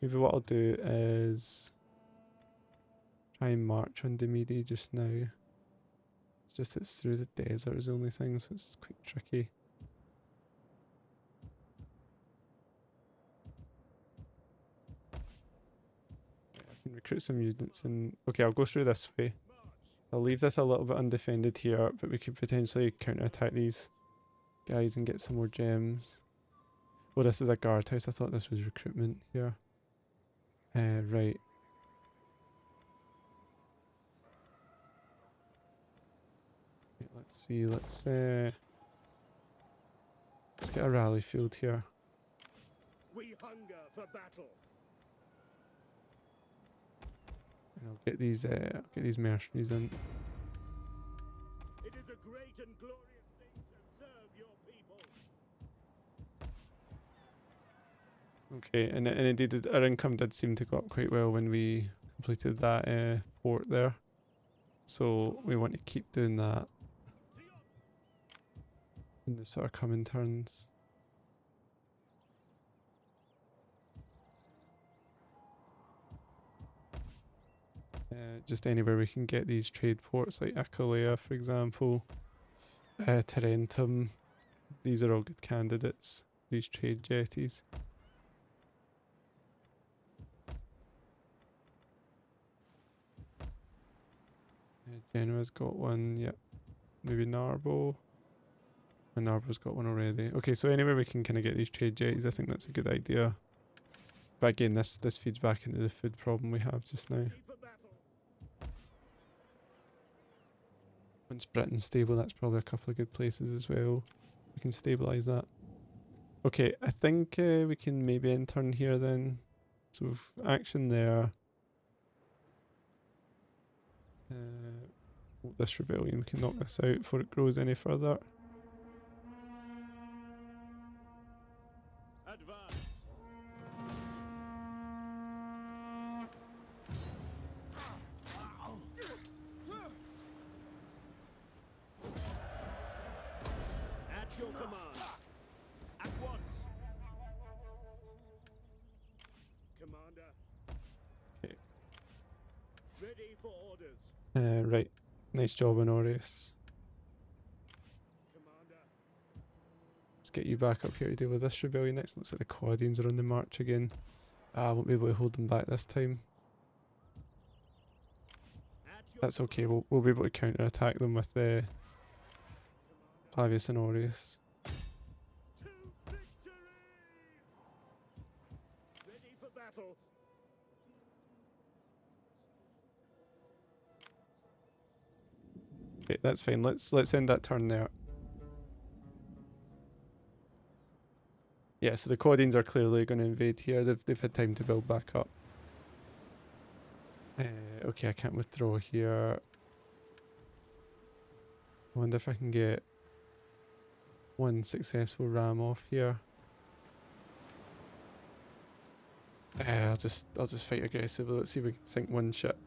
Maybe what I'll do is try and march on Demidi just now. It's just it's through the desert is the only thing, so it's quite tricky. I can recruit some units and okay, I'll go through this way. I'll leave this a little bit undefended here, but we could potentially counterattack these guys and get some more gems. Oh, this is a guard house. I thought this was recruitment here. Right. Okay, let's see. Let's get a rally field here. We hunger for battle. And I'll get these mercenaries in. It is a great and glorious thing to serve your people. Okay, and indeed our income did seem to go up quite well when we completed that port there. So we want to keep doing that in the sort of coming turns. Just anywhere we can get these trade ports, like Aquileia, for example, Tarentum. These are all good candidates, these trade jetties. Genoa's got one, yep. Maybe Narbo. And Narbo's got one already. Okay, so anywhere we can kind of get these trade jetties, I think that's a good idea. But again, this feeds back into the food problem we have just now. Once Britain's stable, that's probably a couple of good places as well. We can stabilise that. Okay, I think we can maybe end turn here then. So we've action there. This rebellion, we can knock this out before it grows any further. Advance. At your command. At once. Commander. Okay. Ready for orders. Right. Nice job, Honorius. Commander. Let's get you back up here to deal with this rebellion next. Looks like the Claudians are on the march again. I won't be able to hold them back this time. That's okay, we'll be able to counter-attack them with Flavius Honorius. To victory! Ready for battle. Okay, that's fine. Let's end that turn there. Yeah, so the Claudians are clearly going to invade here. They've had time to build back up. Okay, I can't withdraw here. I wonder if I can get one successful ram off here. I'll just fight aggressively. Let's see if we can sink one ship.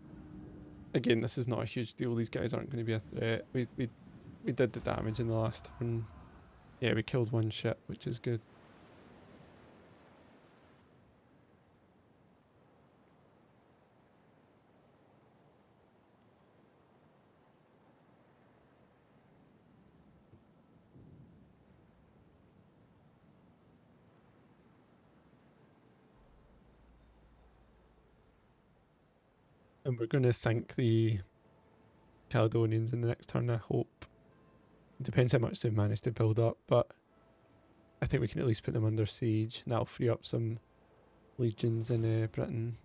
Again, this is not a huge deal. These guys aren't going to be a threat. We did the damage in the last turn. Yeah, we killed one ship, which is good. And we're going to sink the Caledonians in the next turn, I hope. It depends how much they've managed to build up, but I think we can at least put them under siege, and that'll free up some legions in Britain.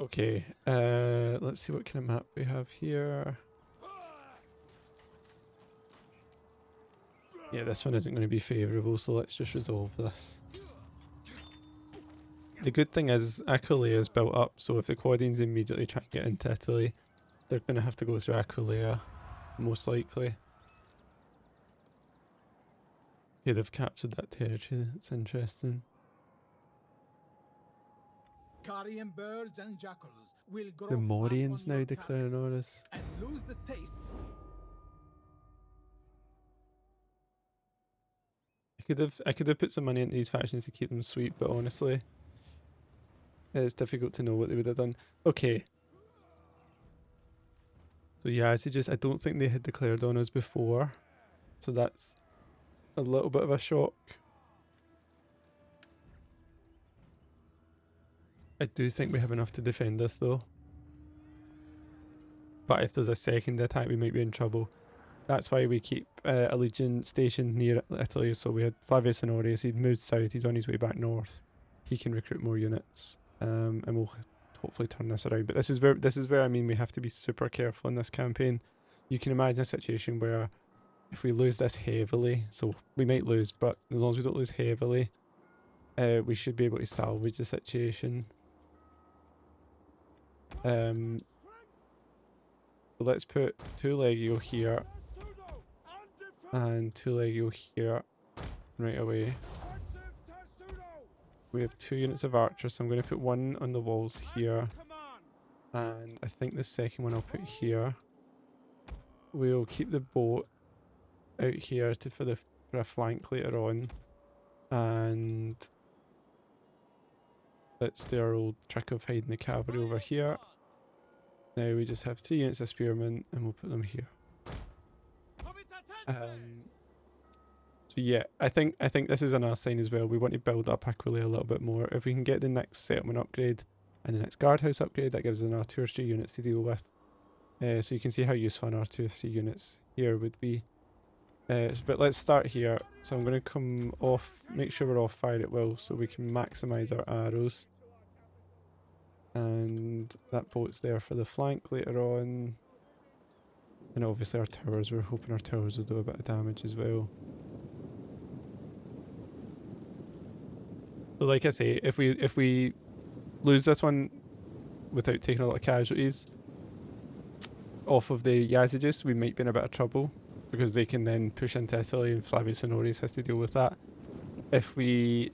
Okay, let's see what kind of map we have here. Yeah, this one isn't going to be favourable, so let's just resolve this. The good thing is Aquileia is built up, so if the Quadians immediately try and get into Italy, they're going to have to go through Aquileia, most likely. Okay, they've captured that territory, that's interesting. Carrion birds and jackals will grow The fat Morians on your now declaring carcasses Hordes. and lose the taste. I could have put some money into these factions to keep them sweet, but honestly, it's difficult to know what they would have done. Okay. So yeah, I don't think they had declared on us before, so that's a little bit of a shock. I do think we have enough to defend us though. But if there's a second attack, we might be in trouble. That's why we keep a legion stationed near Italy. So we had Flavius Honorius, he'd moved south, he's on his way back north. He can recruit more units, and we'll hopefully turn this around. But this is where I mean we have to be super careful in this campaign. You can imagine a situation where if we lose this heavily, so we might lose, but as long as we don't lose heavily, we should be able to salvage the situation. So let's put 2 Legio here and 2 Legio here right away. We have 2 units of archers, so I'm going to put 1 on the walls here, and I think the second one I'll put here. We'll keep the boat out here for a flank later on, and let's do our old trick of hiding the cavalry over here. Now we just have 3 units of spearmen, and we'll put them here. So yeah, I think this is another sign as well. We want to build up Aquileia a little bit more. If we can get the next settlement upgrade and the next guardhouse upgrade, that gives us another 2 or 3 units to deal with. So you can see how useful another 2 or 3 units here would be. But let's start here. So I'm going to come off, make sure we're off fire at will so we can maximise our arrows. And that boat's there for the flank later on. And obviously our towers, we're hoping our towers will do a bit of damage as well. So like I say, if we lose this one without taking a lot of casualties off of the Yazyges, we might be in a bit of trouble, because they can then push into Italy and Flavius Honorius has to deal with that. If we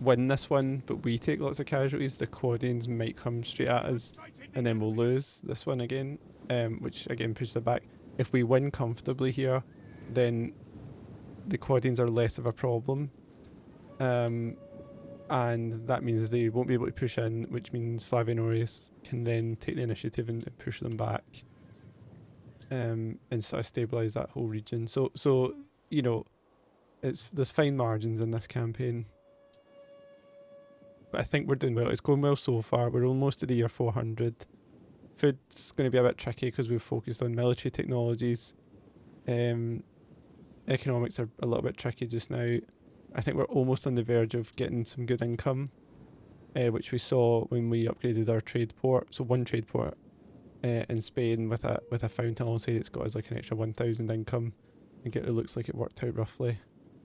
win this one but we take lots of casualties, the Quadians might come straight at us and then we'll lose this one again, which again pushes it back. If we win comfortably here, then the Quadians are less of a problem, and that means they won't be able to push in, which means Flavius Honorius can then take the initiative and push them back, and sort of stabilise that whole region. So you know, there's fine margins in this campaign. But I think we're doing well. It's going well so far. We're almost at the year 400. Food's going to be a bit tricky because we've focused on military technologies. Economics are a little bit tricky just now. I think we're almost on the verge of getting some good income, which we saw when we upgraded our trade port. So 1 trade port in Spain with a fountain alongside it's got us like an extra 1,000 income. I think it looks like it worked out roughly.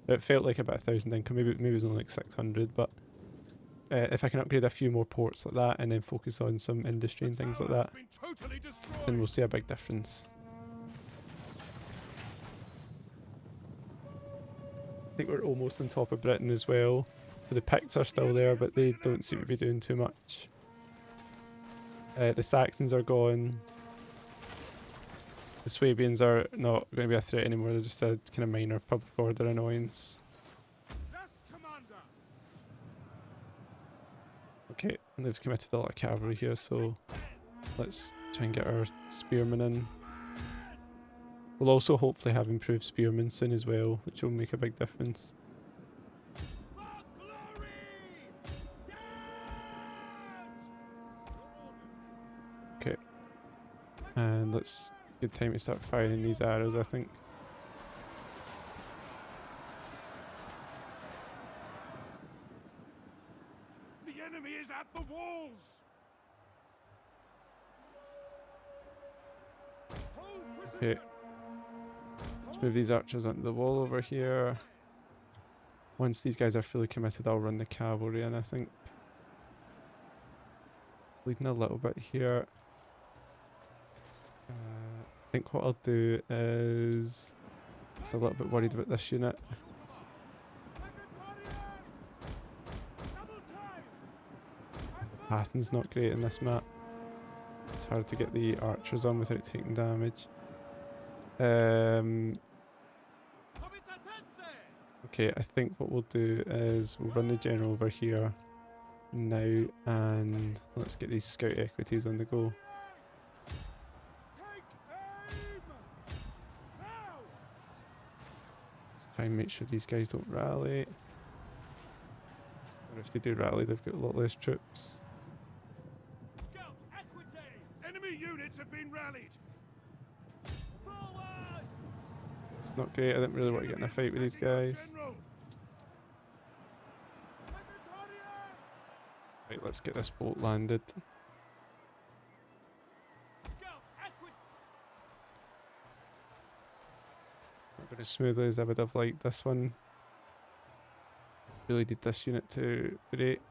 It felt like about 1,000 income. Maybe it was only like 600, but if I can upgrade a few more ports like that and then focus on some industry and things like that, then we'll see a big difference. I think we're almost on top of Britain as well. So the Picts are still there, but they don't seem to be doing too much. The Saxons are gone. The Swabians are not going to be a threat anymore. They're just a kind of minor public order annoyance. Okay, and they've committed a lot of cavalry here, so let's try and get our spearmen in. We'll also hopefully have improved spearmen soon as well, which will make a big difference. Okay, and let's Good time to start firing these arrows, I think. The enemy is at the walls! Hold position! Okay. Let's move these archers onto the wall over here. Once these guys are fully committed, I'll run the cavalry in, I think. Leading a little bit here. I think what I'll do is... Just a little bit worried about this unit. Pattern's not great in this map. It's hard to get the archers on without taking damage. Okay, I think what we'll do is we'll run the general over here now, and let's get these scout equities on the go. Let's try and make sure these guys don't rally. Or if they do rally, they've got a lot less troops. Scout equities! Enemy units have been rallied! Forward! It's not great, I didn't really want to get in a fight with these guys. General! Right, let's get this boat landed. Scout equities! Not going as smoothly as I would have liked this one. Really need this unit to break.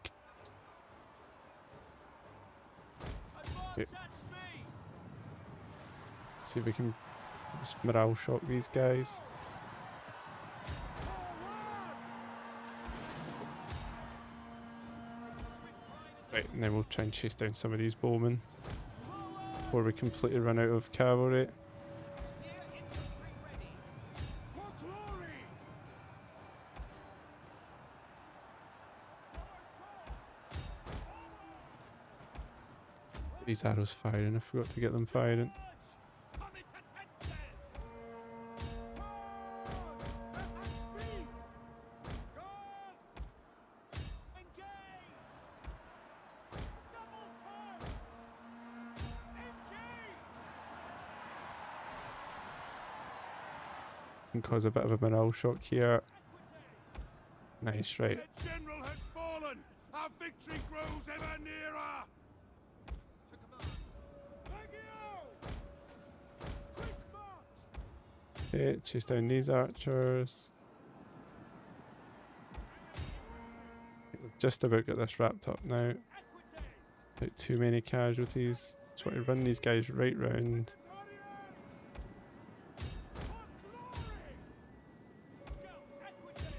Advance at speed! See if we can just morale shock these guys. Right, and then we'll try and chase down some of these bowmen before we completely run out of cavalry. Spear infantry ready! For glory! These arrows firing, I forgot to get them firing. Come into tenses! At speed! Guard! Engage! Double time! Engage! Can cause a bit of a morale shock here. Nice, right. The general has fallen! Our victory grows ever nearer! To command! Legio! Quick march! Okay, chase down these archers. We've just about got this wrapped up now. Equities! Not too many casualties. Just want to run these guys right round. Scout equities!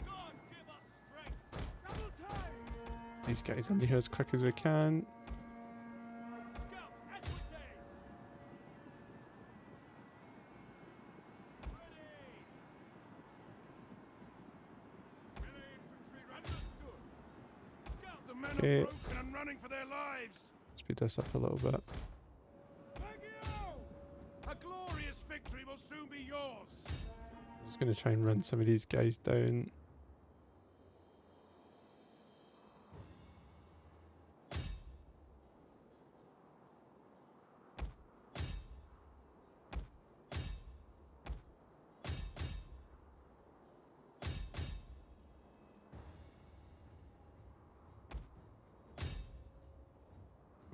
God give us strength! Double time! These guys in here as quick as we can. Scout equities! Ready! Melee infantry Understood! Scout The men Okay. are broken and running for their lives! Speed this up a little bit. Legio! A glorious victory will soon be yours! I'm just going to try and run some of these guys down.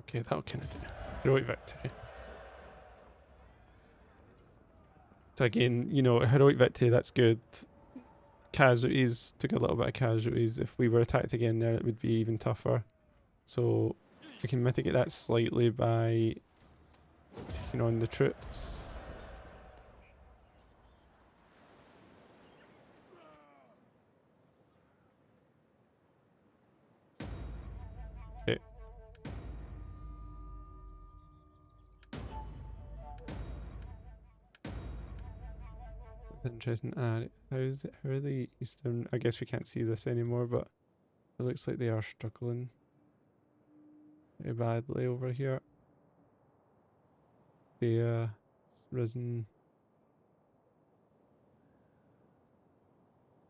Okay, that'll kind of do. Heroic victory. So again, you know, heroic victory, that's good. Casualties, took a little bit of casualties. If we were attacked again there, it would be even tougher. So we can mitigate that slightly by taking on the troops. Okay. That's interesting. How are the eastern? I guess we can't see this anymore, but it looks like they are struggling pretty badly over here. The risen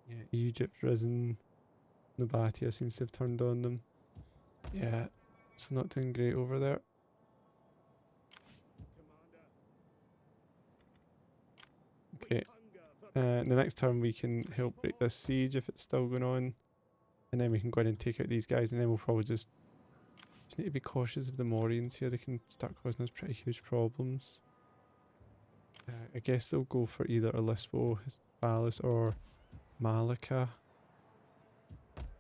Yeah, Egypt risen. Nobatia seems to have turned on them. Yeah, it's not doing great over there. Commander, Okay. hunger for The next turn we can help break this siege if it's still going on. And then we can go in and take out these guys, and then we'll probably just need to be cautious of the Morians here. They can start causing us pretty huge problems. I guess they'll go for either Olispo, Hispalis, or Malika.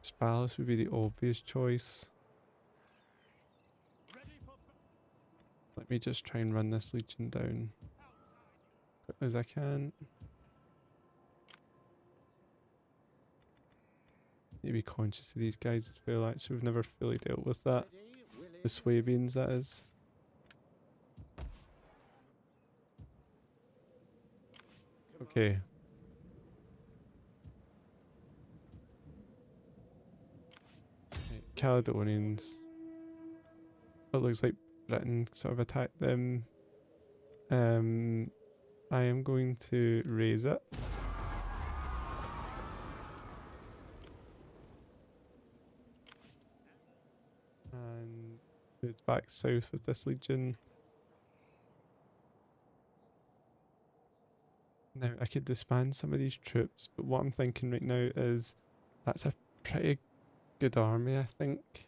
Hispalis would be the obvious choice. Ready for Let me just try and run this legion down quickly as I can. Need to be conscious of these guys as well. Actually, we've never fully dealt with that. Ready, willing, The Swabians, that is. Okay. Right, Caledonians. It looks like Britain sort of attacked them. I am going to raise it. And move back south with this legion. Now, I could disband some of these troops, but what I'm thinking right now is that's a pretty good army, I think.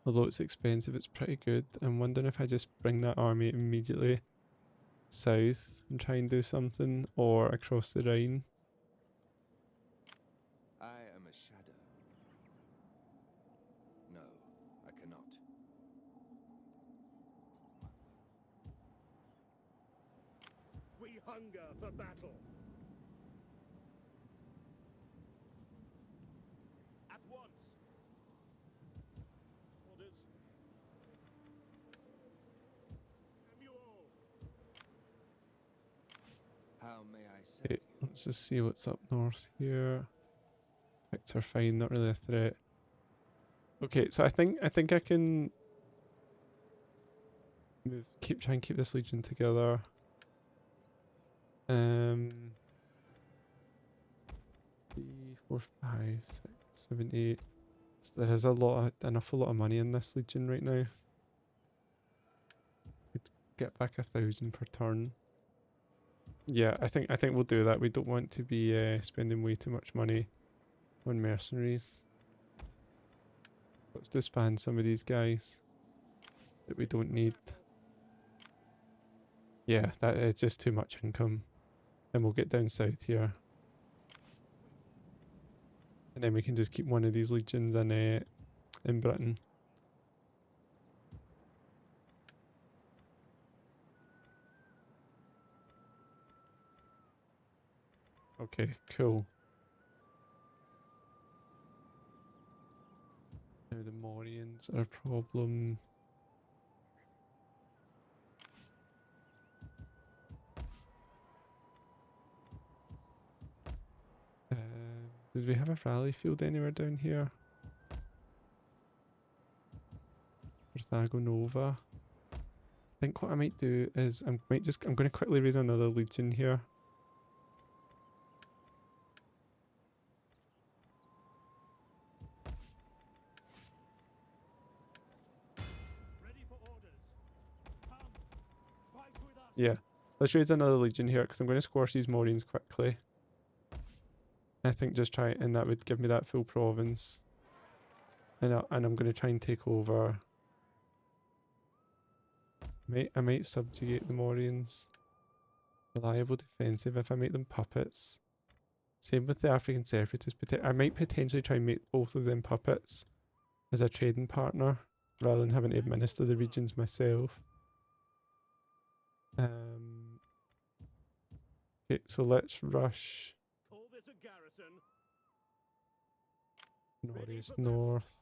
Although it's expensive, it's pretty good. I'm wondering if I just bring that army immediately south and try and do something, or across the Rhine. I am a shadow. No, I cannot. we hunger for battle. At once. Orders. Am you all? How may I serve Okay, you? let's just see what's up north here. Picts are fine, not really a threat. Okay, so I think I can try and keep this legion together. 3, 4, 5, 6, 7, 8. There is an awful lot of money in this legion right now. Could get back 1,000 per turn. Yeah, I think we'll do that. We don't want to be spending way too much money on mercenaries. Let's disband some of these guys that we don't need. Yeah, that is just too much income. Then we'll get down south here. And then we can just keep one of these legions in Britain. Okay, cool. Now the Morians are a problem. Did we have a rally field anywhere down here? Nova. I think what I might do is I'm going to quickly raise another legion here. Ready for orders. Come, fight with us. Yeah, let's raise another legion here because I'm going to squash these Morians quickly. I think just try, and that would give me that full province. And I'm going to try and take over. I might subjugate the Morians. Reliable defensive if I make them puppets. Same with the African Separatists. I might potentially try and make both of them puppets as a trading partner rather than having to administer the regions myself. Okay, so let's rush Call this a garrison. northeast north.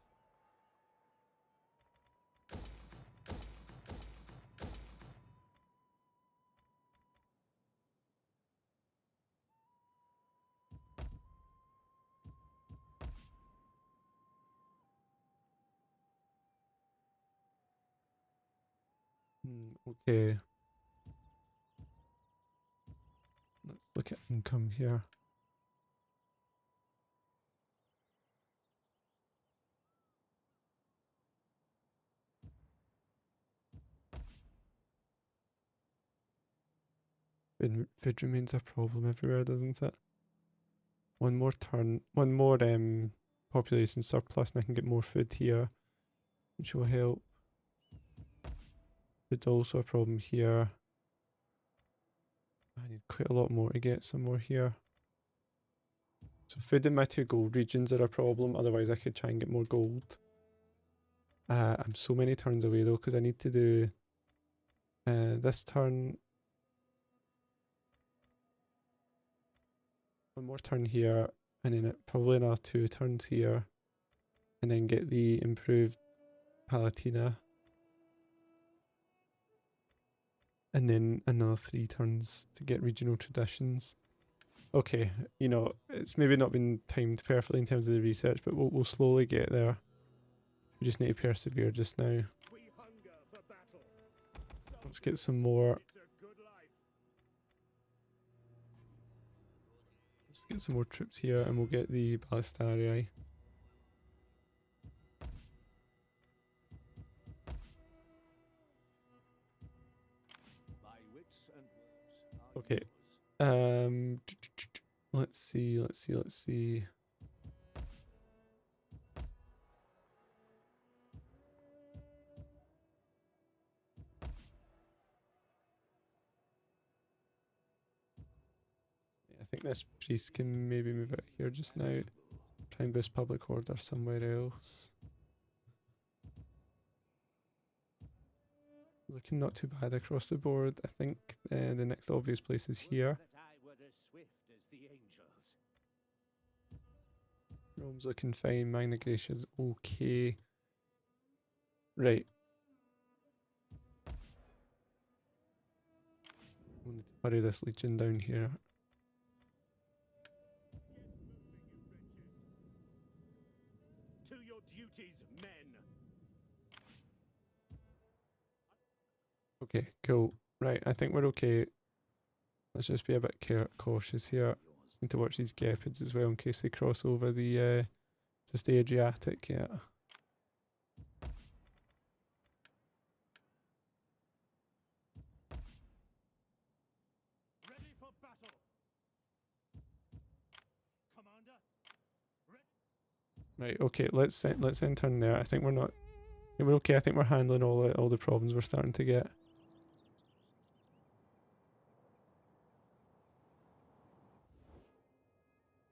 Okay. Let's look at income here. Food remains a problem everywhere, doesn't it? One more population surplus and I can get more food here, which will help. Food's also a problem here. I need quite a lot more to get some more here. So food in my 2 gold regions are a problem, otherwise I could try and get more gold. I'm so many turns away though, because I need to do this turn. One more turn here, and then probably another 2 turns here, and then get the improved Palatina. And then another 3 turns to get regional traditions. Okay, you know, it's maybe not been timed perfectly in terms of the research, but we'll slowly get there. We just need to persevere just now. We hunger for battle. Let's get some more. It's a good life. Let's get some more troops here, and we'll get the Ballistarii. My wits and words are Okay. yours. Let's see. I think this priest can maybe move out here just now. Try and boost public order somewhere else. Looking not too bad across the board. I think the next obvious place is here. That I were as swift as the angels. Rome's looking fine. Magna Graecia's okay. Right. We'll need to hurry this legion down here. To your duties, men. Okay, cool. Right, I think we're okay. Let's just be a bit cautious here. Need to watch these Gepids as well in case they cross over the just the Adriatic. Yeah. Ready for battle. Commander. Right. Okay. Let's end turn there. I think we're not. Yeah, we're okay. I think we're handling all the problems we're starting to get.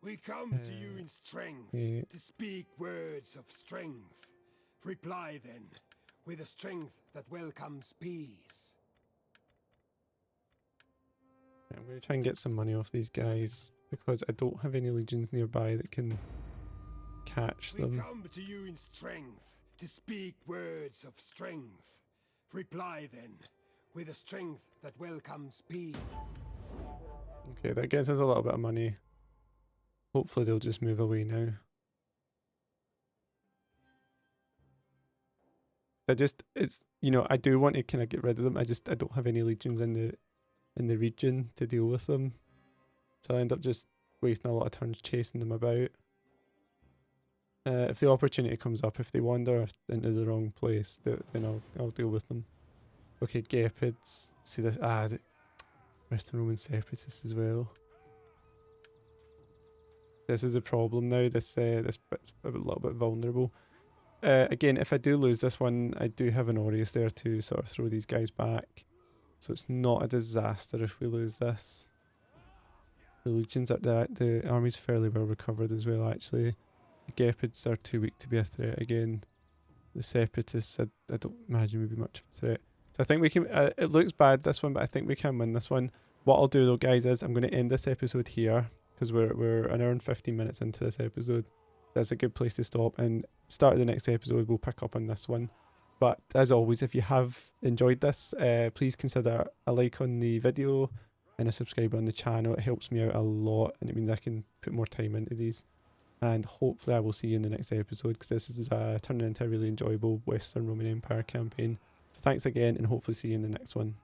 We come to you in strength, yeah. to speak words of strength. Reply then, with a strength that welcomes peace. I'm going to try and get some money off these guys because I don't have any legions nearby that can catch We them. come to you in strength, to speak words of strength. Reply then, with a strength that welcomes peace. Okay, that gets us a little bit of money. Hopefully they'll just move away now. I do want to kind of get rid of them. I don't have any legions in the region to deal with them. So I end up just wasting a lot of turns chasing them about. If the opportunity comes up, if they wander into the wrong place, then I'll deal with them. Okay, Gepids. See this? The Western Roman Separatists as well. This is a problem now. This bit's a little bit vulnerable. Again, if I do lose this one, I do have an Aureus there to sort of throw these guys back. So it's not a disaster if we lose this. The legions are the army's fairly well recovered as well. Actually, the Gepids are too weak to be a threat again. The Separatists, I don't imagine would be much of a threat. So I think we can. It looks bad this one, but I think we can win this one. What I'll do though, guys, is I'm going to end this episode here because we're an hour and 15 minutes into this episode. That's a good place to stop, and start of the next episode we'll pick up on this one. But as always, if you have enjoyed this, please consider a like on the video and a subscribe on the channel. It helps me out a lot, and it means I can put more time into these. And hopefully I will see you in the next episode, because this is turning into a really enjoyable Western Roman Empire campaign. So thanks again, and hopefully see you in the next one.